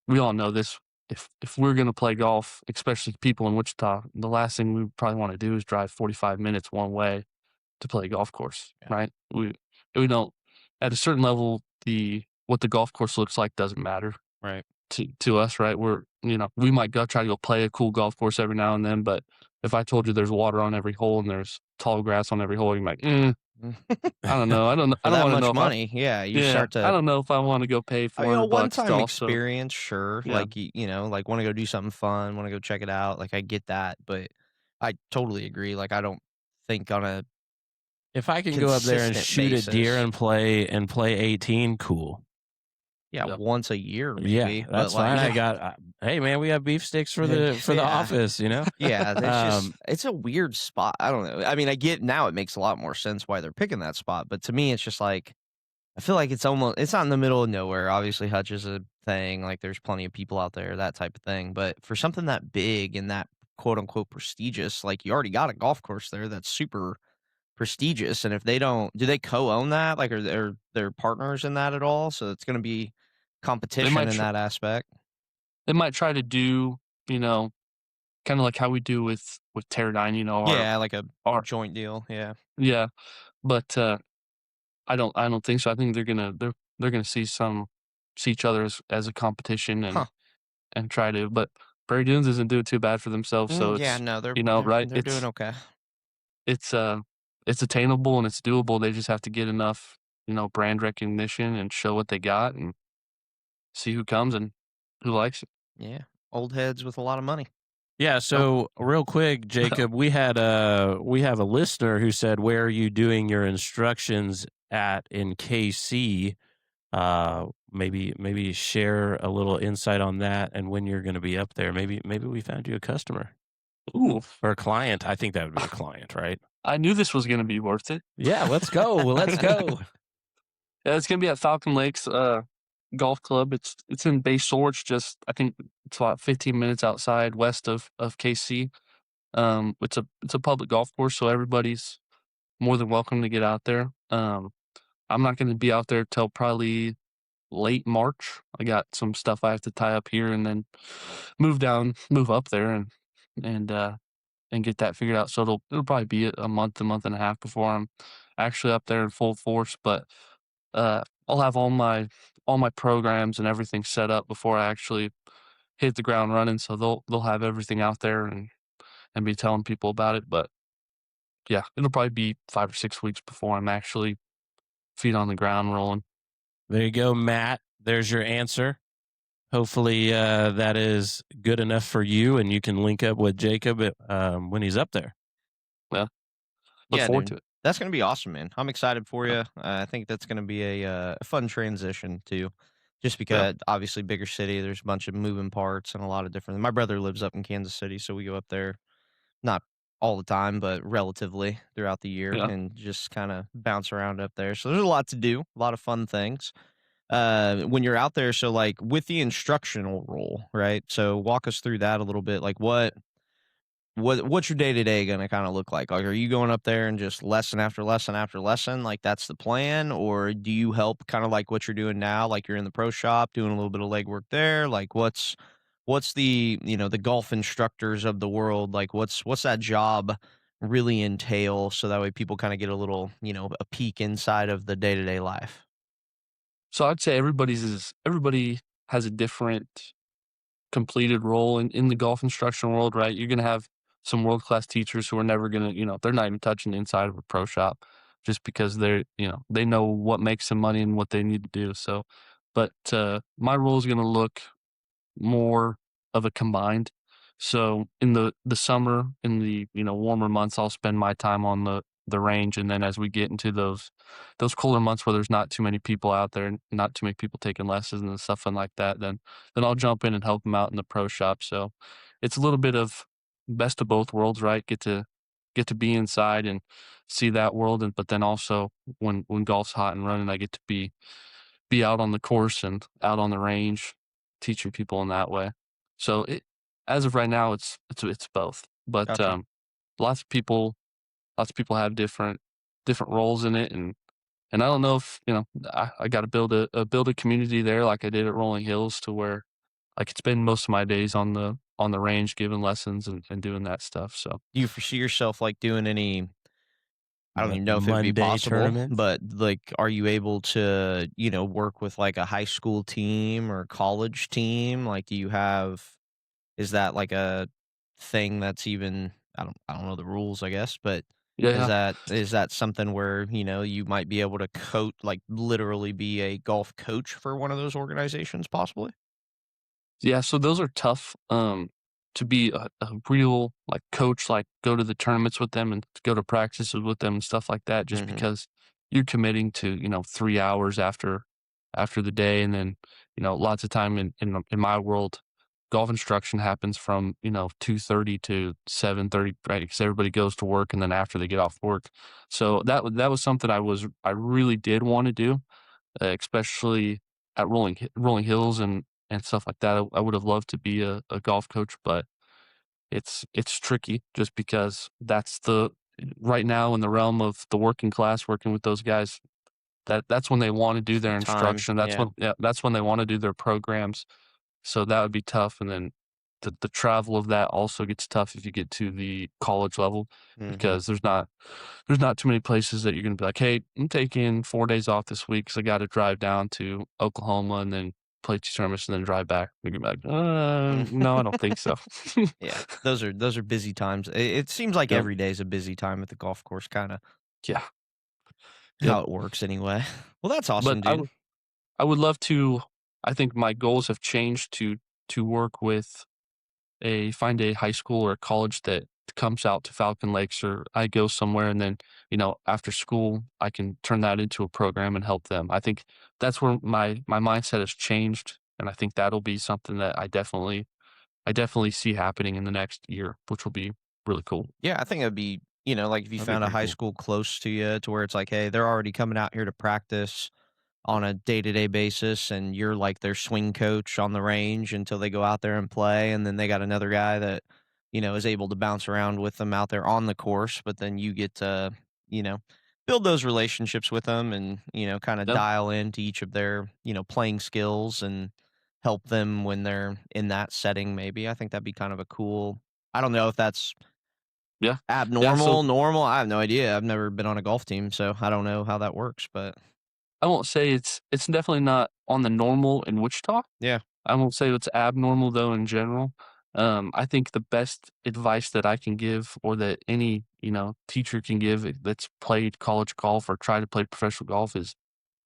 we all know this. If we're gonna play golf, especially people in Wichita, the last thing we probably want to do is drive 45 minutes one way to play a golf course, Yeah. right? We don't, at a certain level, the what the golf course looks like doesn't matter Right. to us, right? We might go try to go play a cool golf course every now and then, but if I told you there's water on every hole and there's tall grass on every hole, you're like, I don't know. I don't For I don't that want to much know money, yeah, you start I to. don't know if I want to go pay I mean, a 400 bucks to one-time also. experience, sure. Yeah. Like like want to go do something fun, want to go check it out. Like I get that, but I totally agree. Like I don't think on a If I can go up there and consistent shoot a deer basis. and play 18, cool. Yeah, Yep. once a year maybe. Yeah, but that's like, fine. I got. Hey, man, we have beef sticks for the Yeah. office. You know. Yeah, that's Um, it's a weird spot. I don't know. I mean, I get now it makes a lot more sense why they're picking that spot, but to me, it's just like I feel like it's not in the middle of nowhere. Obviously, Hutch is a thing. Like, there's plenty of people out there, that type of thing. But for something that big and that quote unquote prestigious, like you already got a golf course there that's super prestigious. And if they don't, do they co-own that? Like, are there partners in that at all? So it's going to be They competition might in that aspect. they might try to do, kind of like how we do with Teradyne, Yeah, like a our joint deal. Yeah. yeah, but I don't think so. I think they're gonna see each other as a competition, Huh. and try to. But Prairie Dunes isn't doing too bad for themselves, so Yeah. it's, No, they're right. they're doing okay. It's it's attainable and it's doable. They just have to get enough, brand recognition and show what they got and see who comes and who likes it. Yeah. Old heads with a lot of money. Yeah, so real quick, Jacob, we have a listener who said, "Where are you doing your instructions at in KC?" Maybe share a little insight on that and when you're going to be up there. Maybe we found you a customer Ooh, or a client. I think that would be a client, right? I knew this was going to be worth it. Yeah, let's go. Let's go. Yeah, it's going to be at Falcon Lakes Golf Club. It's in Bay Shore. It's just, I think it's about 15 minutes outside west of KC. It's a public golf course, so everybody's more than welcome to get out there. I'm not going to be out there till probably late March. I got some stuff I have to tie up here and then move up there and and get that figured out. So it'll probably be a month and a half before I'm actually up there in full force. But I'll have all my programs and everything set up before I actually hit the ground running. So they'll have everything out there and be telling people about it. But yeah, it'll probably be 5 or 6 weeks before I'm actually feet on the ground rolling. There you go, Matt. There's your answer. Hopefully that is good enough for you and you can link up with Jacob when he's up there. Yeah. Look forward to it. That's going to be awesome, man. I'm excited for you. I think that's going to be a fun transition too. Just because obviously bigger city, there's a bunch of moving parts and a lot of different. My brother lives up in Kansas City, so we go up there not all the time, but relatively throughout the year Yeah. and just kind of bounce around up there. So there's a lot to do, a lot of fun things. When you're out there, so like with the instructional role, right? So walk us through that a little bit. Like what's your day to day going to kind of look like? Like, are you going up there and just lesson after lesson after lesson? Like that's the plan, or do you help kind of like what you're doing now? Like you're in the pro shop doing a little bit of legwork there. Like what's the the golf instructors of the world? Like what's that job really entail? So that way people kind of get a little a peek inside of the day to day life. So I'd say everybody has a different completed role in the golf instruction world, right? You're gonna have some world class teachers who are never gonna, they're not even touching the inside of a pro shop just because they know what makes them money and what they need to do. So, but my role is gonna look more of a combined. So in the summer, in the warmer months, I'll spend my time on the range, and then as we get into those colder months where there's not too many people out there, and not too many people taking lessons and stuff and like that, then I'll jump in and help them out in the pro shop. So it's a little bit of best of both worlds, right? Get to be inside and see that world, and but then also when golf's hot and running, I get to be out on the course and out on the range, teaching people in that way. So as of right now, it's both. But Gotcha. lots of people have different roles in it, and I don't know if I got to build a community there like I did at Rolling Hills to where I could spend most of my days on the range giving lessons and doing that stuff. So Do you foresee yourself like doing any I don't even know if it'd be Monday possible, tournaments. but like, are you able to, work with like a high school team or college team? Like, is that like a thing that's even, I don't know the rules, I guess, but yeah. is that something where, you might be able to like literally be a golf coach for one of those organizations possibly? Yeah, so those are tough, to be a real, like, coach, like, go to the tournaments with them and to go to practices with them and stuff like that just Hmm. because you're committing to, 3 hours after the day, and then, lots of time in my world, golf instruction happens from, 2:30 to 7:30, right? Because everybody goes to work, and then after they get off work. So that was something I really did wanna do, especially at Rolling Hills and stuff like that. I would have loved to be a golf coach, but it's tricky just because that's the right now in the realm of the working class working with those guys. That's when they want to do their Time. instruction. Yeah. That's when they want to do their programs. So that would be tough. And then the travel of that also gets tough if you get to the college level Hmm. because there's not too many places that you're going to be like, hey, I'm taking 4 days off this week because I got to drive down to Oklahoma and then play two tournaments and then drive back. You're gonna be like, no, I don't think so. Yeah. Those are busy times. It seems like Yep. every day is a busy time at the golf course, kind of Yeah. Yep. how it works anyway. Well, that's But awesome, dude. I would love to. I think my goals have changed to work with find a high school or a college that comes out to Falcon Lakes, or I go somewhere and then, after school, I can turn that into a program and help them. I think that's where my mindset has changed, and I think that'll be something that I definitely see happening in the next year, which will be really cool. Yeah, I think it'd be, like if you That'd be found a pretty high cool. school close to you to where it's like, hey, they're already coming out here to practice on a day-to-day basis, and you're like their swing coach on the range until they go out there and play, and then they got another guy that, is able to bounce around with them out there on the course, but then you get to, you know, build those relationships with them and, kind of Yep. dial into each of their, playing skills and help them when they're in that setting maybe. I think that'd be kind of a cool. I don't know if that's Yeah. Yeah. So abnormal, normal. I have no idea. I've never been on a golf team, so I don't know how that works, but I won't say it's definitely not on the normal in Wichita. yeah. I won't say it's abnormal though in general. I think the best advice that I can give, or that any teacher can give that's played college golf or tried to play professional golf, is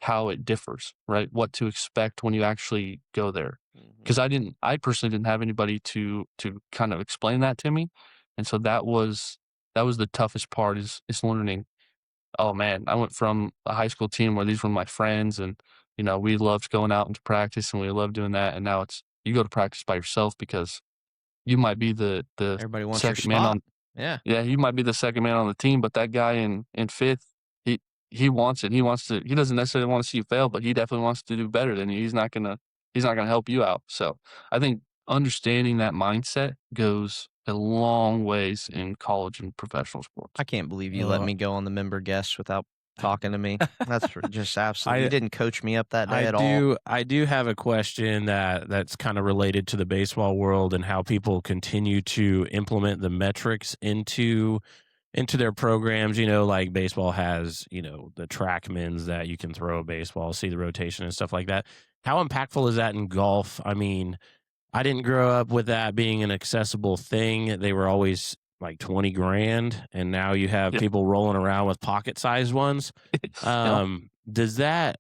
how it differs, right? What to expect when you actually go there. Because I personally didn't have anybody to kind of explain that to me, and so that was the toughest part, is learning. Oh man, I went from a high school team where these were my friends, and we loved going out into practice and we loved doing that, and now it's you go to practice by yourself because you might be the Everybody wants your second man spot. on. Yeah. Yeah, you might be the second man on the team, but that guy in fifth, he wants it. He doesn't necessarily want to see you fail, but he definitely wants to do better than you. He's not gonna help you out. So I think understanding that mindset goes a long ways in college and professional sports. I can't believe you let Uh, me go on the member guest without talking to me. That's just absolutely. You I didn't coach me up that day I at all. do have a question that's kind of related to the baseball world and how people continue to implement the metrics into their programs. Like baseball has, the trackmans that you can throw a baseball, see the rotation and stuff like that. How impactful is that in golf? I mean, I didn't grow up with that being an accessible thing. They were always like 20 grand, and now you have Yeah. people rolling around with pocket-sized ones. Yeah. Does that,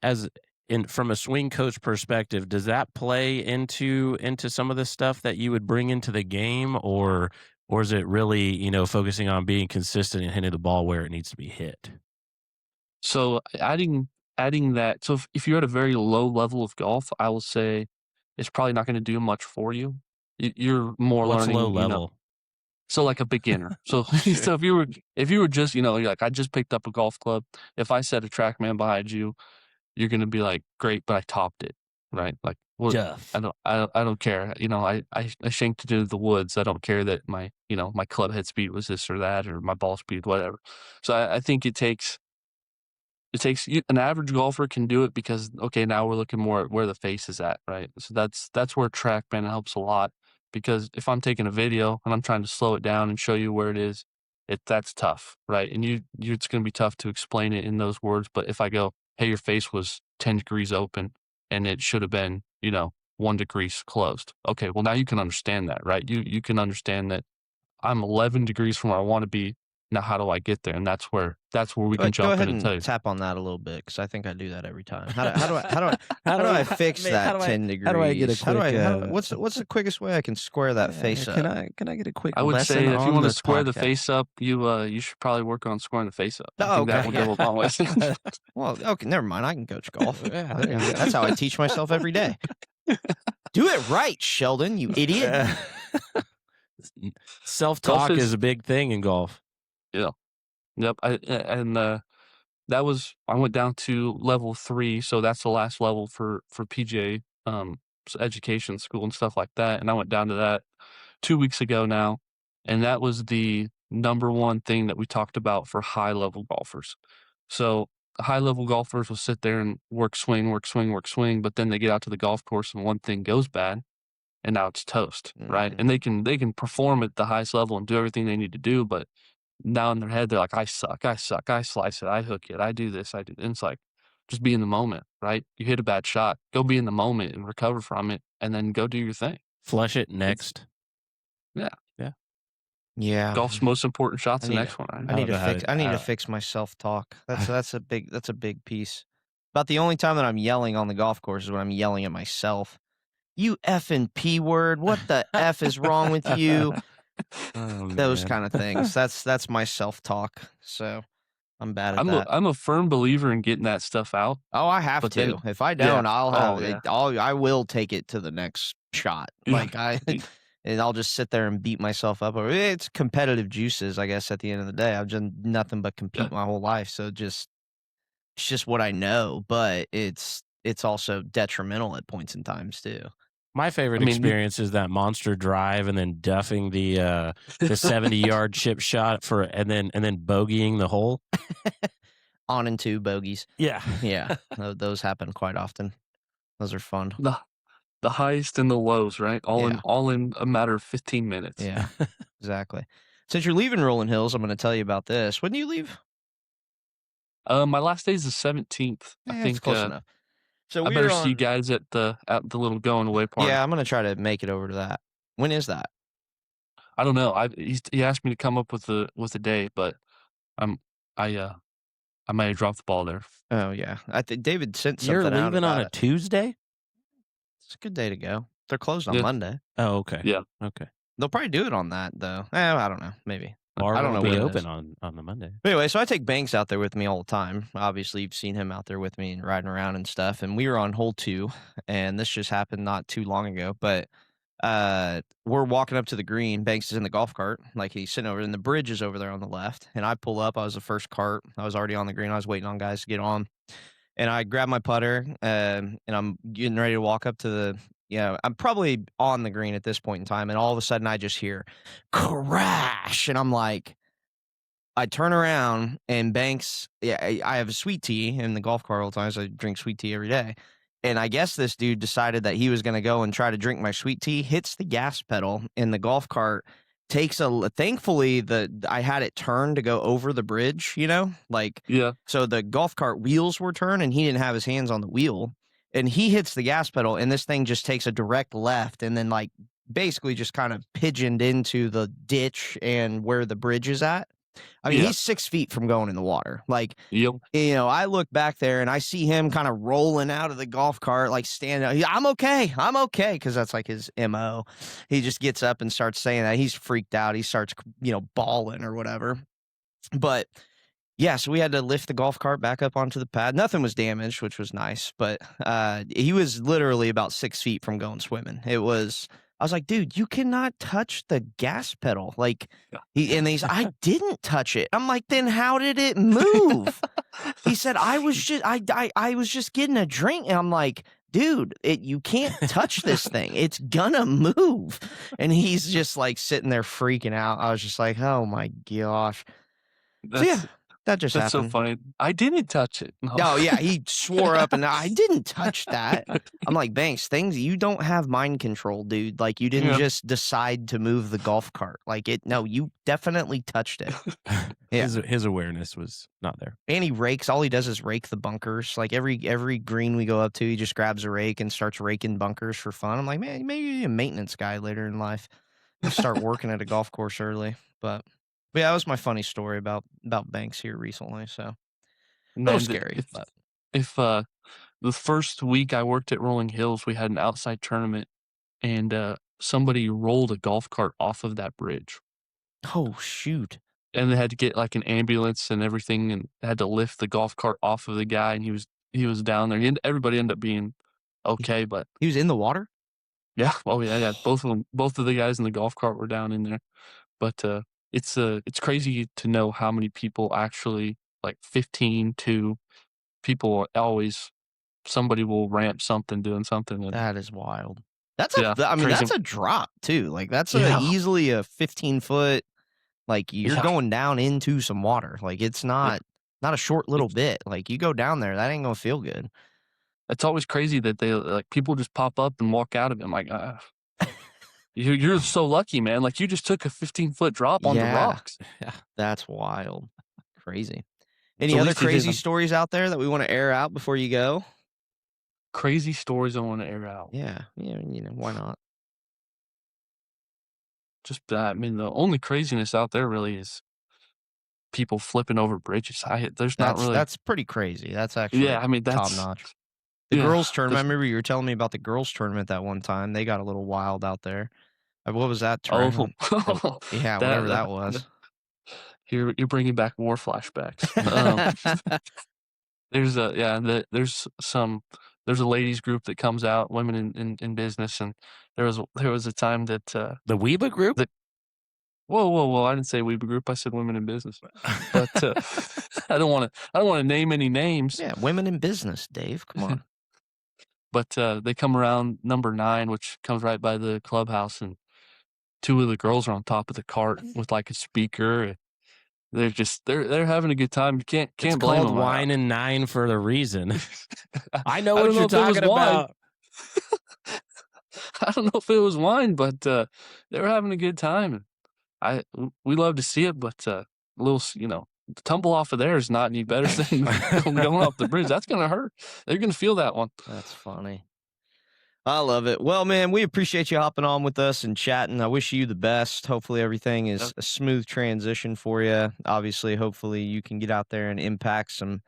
from a swing coach perspective, does that play into some of the stuff that you would bring into the game, or is it really, focusing on being consistent and hitting the ball where it needs to be hit? So adding that, so if you're at a very low level of golf, I will say it's probably not going to do much for you. You're more What's low learning, level? so like a beginner. So Sure. so if you were just, you're like, I just picked up a golf club. If I set a TrackMan behind you, you're going to be like, great, but I topped it, right? Like, what? Duff. I don't care. I shanked it into the woods. I don't care that my club head speed was this or that, or my ball speed, whatever. So I think an average golfer can do it because, okay, now we're looking more at where the face is at, right? So that's where TrackMan helps a lot, because if I'm taking a video and I'm trying to slow it down and show you where it is, that's tough, right? And it's going to be tough to explain it in those words. But if I go, hey, your face was 10 degrees open and it should have been 1 degree closed. Okay, well now you can understand that, right? You can understand that I'm 11 degrees from where I want to be. Now, how do I get there? And that's where we Go, can go jump ahead in and tell you. and tap on that a little bit because I think I do that every time. How do I fix man, that 10 degrees? how do I get a quick, What's the quickest way I can square that face up? Can I get a quick I would lesson say if you on want to this square the podcast? face up, you should probably work on squaring the face up. I Oh, think that okay, would yeah. go a long way. Well, okay, never mind. I can coach golf. Yeah, there you go. That's how I teach myself every day. Do it right, Sheldon, you idiot. Self-talk Golf is a big thing in golf. Yeah. Yep. That was, I went down to level 3, so that's the last level for PGA education school and stuff like that. And I went down to that 2 weeks ago now, and that was the number one thing that we talked about for high level golfers. So high level golfers will sit there and work swing, but then they get out to the golf course and one thing goes bad, and now it's toast, right? And they can perform at the highest level and do everything they need to do, but now in their head they're like, I suck, I slice it, I hook it, I do this, I do. And it's like, just be in the moment, right? You hit a bad shot, go be in the moment and recover from it, and then go do your thing. Flush it next. Yeah. Golf's most important shot's the next one, right? I need don't know how I need to- to fix my self-talk. That's a big piece. About the only time that I'm yelling on the golf course is when I'm yelling at myself. You effing P word. What the F is wrong with you? Those man. kind of things. That's my self-talk. So I'm bad at that. I'm a firm believer in getting that stuff out. Oh, I have But to. then, If I yeah. don't, I'll Oh, have yeah. it. I will take it to the next shot. Yeah. And I'll just sit there and beat myself up. It's competitive juices, I guess. At the end of the day, I've done nothing but compete my whole life. So it's just what I know. But it's also detrimental at points in times too. My favorite I mean, experience is that monster drive and then duffing the 70-yard chip shot and then bogeying the hole. On and two bogeys. Yeah. Yeah, those happen quite often. Those are fun. the highest and the lows, right? Yeah. All in a matter of 15 minutes. Yeah, exactly. Since you're leaving Rolling Hills, I'm going to tell you about this. When do you leave? My last day is the 17th. I It's think close enough. So I we're better on. see you guys at the little going away party. Yeah, I'm going to try to make it over to that. When is that? I don't know. He asked me to come up with a day, but I might have dropped the ball there. Oh yeah, I think David sent something You're out leaving on about a it. Tuesday? It's a good day to go. They're closed on Yeah. Monday. Oh, okay. Yeah. Okay. They'll probably do it on that though. I don't know. Maybe. Bar I don't won't know be when it open is. on the Monday. But anyway, so I take Banks out there with me all the time. Obviously, you've seen him out there with me and riding around and stuff. And we were on hole 2, and this just happened not too long ago. But we're walking up to the green. Banks is in the golf cart, like he's sitting over, and the bridge is over there on the left. And I pull up. I was the first cart. I was already on the green. I was waiting on guys to get on. And I grab my putter, and I'm getting ready to walk up to the. I'm probably on the green at this point in time, and all of a sudden I just hear crash, and I'm like, I turn around and Banks, I have a sweet tea in the golf cart all the time, so I drink sweet tea every day. And I guess this dude decided that he was going to go and try to drink my sweet tea, hits the gas pedal in the golf cart, thankfully I had it turned to go over the bridge, Yeah. so the golf cart wheels were turned and he didn't have his hands on the wheel. And he hits the gas pedal and this thing just takes a direct left and then basically just kind of pigeoned into the ditch and where the bridge is at. I mean, he's 6 feet from going in the water. Yep. I look back there and I see him kind of rolling out of the golf cart, standing up. I'm okay. Because that's his MO. He just gets up and starts saying that. He's freaked out. He starts, bawling or whatever. But yeah, so we had to lift the golf cart back up onto the pad. Nothing was damaged, which was nice. But he was literally about 6 feet from going swimming. I was like, dude, you cannot touch the gas pedal. He's, I didn't touch it. I'm like, then how did it move? He said, I was just getting a drink. And I'm like, dude, you can't touch this thing. It's gonna move. And he's just sitting there freaking out. I was just like, oh my gosh. That just That's happened. so funny. I didn't touch it. No. Oh yeah, he swore up and I didn't touch that. I'm like, Banks, you don't have mind control, dude. You didn't just decide to move the golf cart. No, you definitely touched it. Yeah. His awareness was not there. And he rakes. All he does is rake the bunkers. Every green we go up to, he just grabs a rake and starts raking bunkers for fun. I'm like, man, maybe you're a maintenance guy later in life. You'll start working at a golf course early, but yeah, that was my funny story about Banks here recently. So a little scary. If the first week I worked at Rolling Hills, we had an outside tournament, and somebody rolled a golf cart off of that bridge. Oh shoot! And they had to get an ambulance and everything, and had to lift the golf cart off of the guy, and he was down there. Everybody ended up being okay, but he was in the water. Yeah. Oh yeah. Both of the guys in the golf cart were down in there, but it's crazy to know how many people actually 15 to people always somebody will ramp something doing something. That is wild. That's crazy. That's a drop too. That's easily a 15-foot. You're going down into some water. It's not a short little bit. You go down there, that ain't gonna feel good. It's always crazy that they people just pop up and walk out of it. I'm like, you're so lucky, man. You just took a 15-foot drop on the rocks. Yeah, that's wild. Crazy. Any other crazy stories out there that we want to air out before you go? Crazy stories I want to air out. Yeah, why not? Just that. I mean, the only craziness out there really is people flipping over bridges. That's not really. That's pretty crazy. That's actually I mean, that's top notch. The Yeah, girls' tournament, I just remember you were telling me about the girls' tournament that one time. They got a little wild out there. What was that oh, tournament? Yeah, that whatever that that was. you're bringing back war flashbacks. There's a yeah, there's a ladies group that comes out, women in business, and there was a time that The Weeba group? that whoa, I didn't say Weeba group, I said women in business. But I don't wanna name any names, Yeah, women in business, Dave. Come on. but they come around number 9, which comes right by the clubhouse, and 2 of the girls are on top of the cart with like a speaker. And they're having a good time. You can't It's blame called them. Wine and Nine for a reason. I know I what don't know you're if it was talking wine. about. I don't know if it was wine, but they were having a good time. We love to see it, but a little, the tumble off of there is not any better than going off the bridge. That's gonna hurt. They're gonna feel that one. That's funny. I love it. Well, man, we appreciate you hopping on with us and chatting. I wish you the best. Hopefully, everything is Yep. a smooth transition for you. Obviously, hopefully, you can get out there and impact some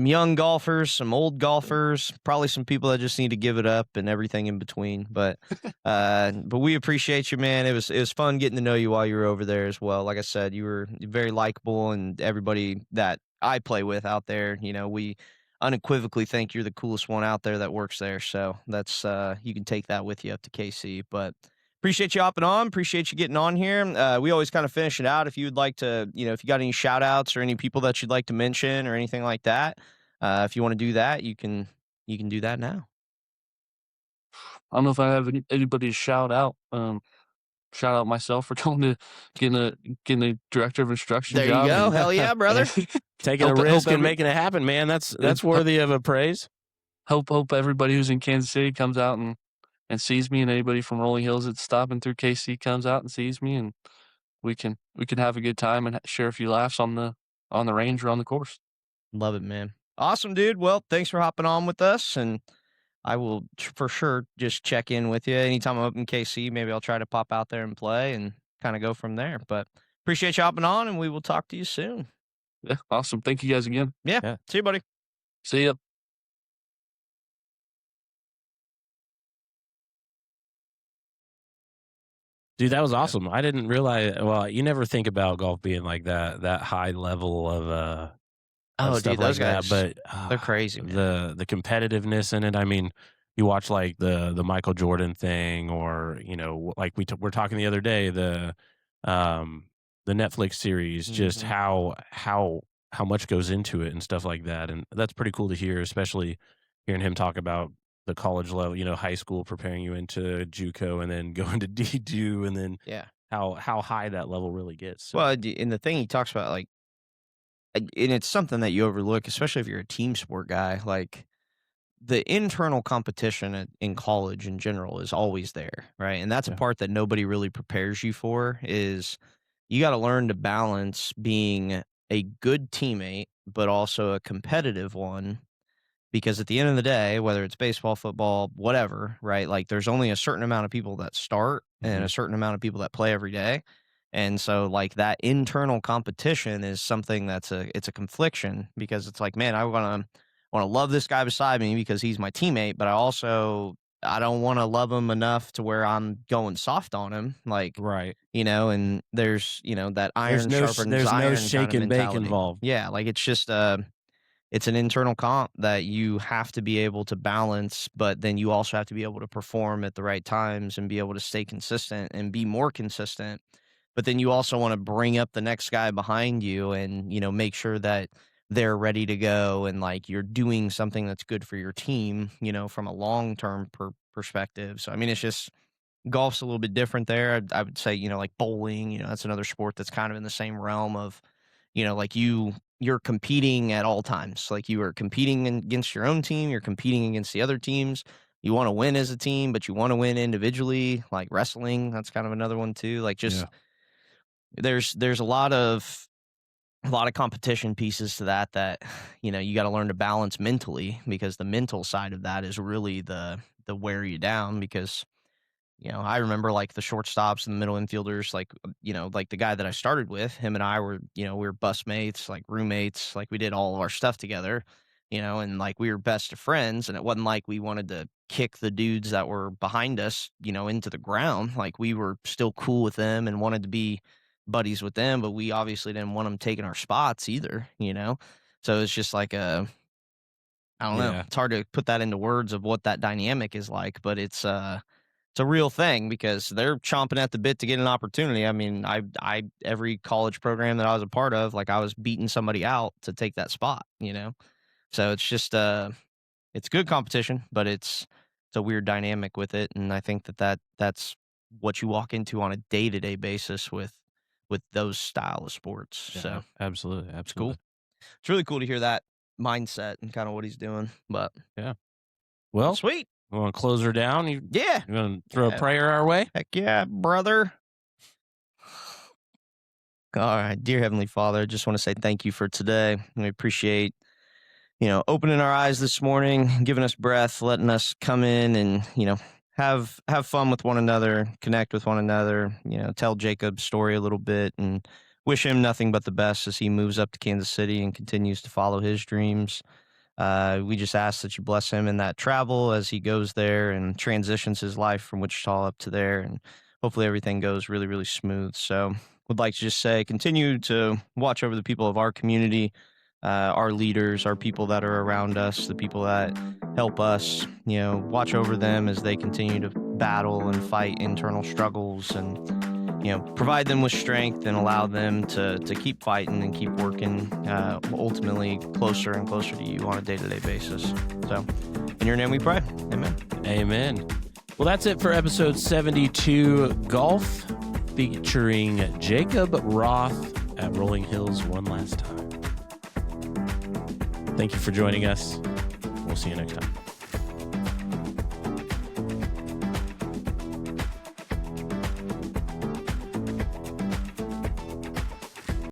young golfers, some old golfers, probably some people that just need to give it up and everything in between. But we appreciate you, man. It was fun getting to know you while you were over there as well. Like I said, you were very likable, and everybody that I play with out there, we unequivocally think you're the coolest one out there that works there. So that's you can take that with you up to KC. But appreciate you hopping on. Appreciate you getting on here. We always kind of finish it out. If you would like to, if you got any shout outs or any people that you'd like to mention or anything like that, if you want to do that, you can do that now. I don't know if I have anybody to shout out. Shout out myself for going to getting a director of instruction There you job. go. And, Hell yeah, brother. Taking a Hope- risk hope and every- making it happen, man. That's worthy of a praise. hope everybody who's in Kansas City comes out and sees me, and anybody from Rolling Hills that's stopping through KC comes out and sees me, and we can have a good time and share a few laughs on the range or on the course. Love it, man. Awesome, dude. Well, thanks for hopping on with us, and I will for sure just check in with you anytime I'm up in KC. Maybe I'll try to pop out there and play and kind of go from there. But appreciate you hopping on, and we will talk to you soon. Yeah, awesome. Thank you guys again. Yeah. Yeah. See you, buddy. See ya. Dude, that was awesome. I didn't realize. Well, you never think about golf being like that high level of Oh, stuff dude, like those guys, that. they're But crazy, man. the competitiveness in it. I mean, you watch like the Michael Jordan thing, or like we're talking the other day, um the Netflix series, just Mhm. how much goes into it and stuff like that, and that's pretty cool to hear, especially hearing him talk about the college level, high school preparing you into JUCO and then going to D2, and then Yeah. how high that level really gets. So, Well, and the thing he talks about, like, and it's something that you overlook, especially if you're a team sport guy. Like, the internal competition in college in general is always there, right? And that's a Yeah. part that nobody really prepares you for. Is you got to learn to balance being a good teammate, but also a competitive one, because at the end of the day, whether it's baseball, football, whatever, right? Like, there's only a certain amount of people that start and a certain amount of people that play every day. And so, like, that internal competition is something it's a confliction, because it's like, man, I want to love this guy beside me because he's my teammate, but I don't want to love him enough to where I'm going soft on him, like, right. and there's, that iron There's sharpens no iron shake kind of and bake mentality. involved. Yeah, like, it's just it's an internal comp that you have to be able to balance, but then you also have to be able to perform at the right times and be able to stay consistent and be more consistent. But then you also want to bring up the next guy behind you and, make sure that they're ready to go, and, like, you're doing something that's good for your team, from a long-term perspective. So, I mean, it's just golf's a little bit different there. I would say, like bowling, that's another sport that's kind of in the same realm of, like, you're competing at all times. Like, you are competing against your own team, you're competing against the other teams. You want to win as a team, but you want to win individually. Like wrestling, that's kind of another one too. Like, just there's a lot of competition pieces to that you got to learn to balance mentally, because the mental side of that is really the wear you down. Because I remember, like, the shortstops and the middle infielders, like the guy that I started with, him and I were, we were bus mates, like roommates, like we did all of our stuff together. and like we were best of friends, and it wasn't like we wanted to kick the dudes that were behind us, into the ground. Like we were still cool with them and wanted to be buddies with them, but we obviously didn't want them taking our spots either. So it's just like I don't know. Yeah. It's hard to put that into words of what that dynamic is like, but it's a real thing because they're chomping at the bit to get an opportunity. I mean, I every college program that I was a part of, like I was beating somebody out to take that spot. So it's just it's good competition, but it's a weird dynamic with it, and I think that's what you walk into on a day-to-day basis with those style of sports. Yeah, So absolutely. it's cool. It's really cool to hear that mindset and kind of what he's doing. But Well, sweet. you want to close her down? You Yeah. want to throw Yeah. a prayer our way? Heck yeah, brother. All right, dear Heavenly Father, I just want to say thank you for today. We appreciate, opening our eyes this morning, giving us breath, letting us come in and, have fun with one another, connect with one another, tell Jacob's story a little bit and wish him nothing but the best as he moves up to Kansas City and continues to follow his dreams. We just ask that you bless him in that travel as he goes there and transitions his life from Wichita up to there. And hopefully everything goes really, really smooth. So would like to just say, continue to watch over the people of our community, our leaders, our people that are around us, the people that help us, watch over them as they continue to battle and fight internal struggles and, provide them with strength and allow them to keep fighting and keep working ultimately closer and closer to you on a day-to-day basis. So in your name we pray. Amen. Amen. Well, that's it for episode 72, Golf, featuring Jacob Roth at Rolling Hills one last time. Thank you for joining us. We'll see you next time.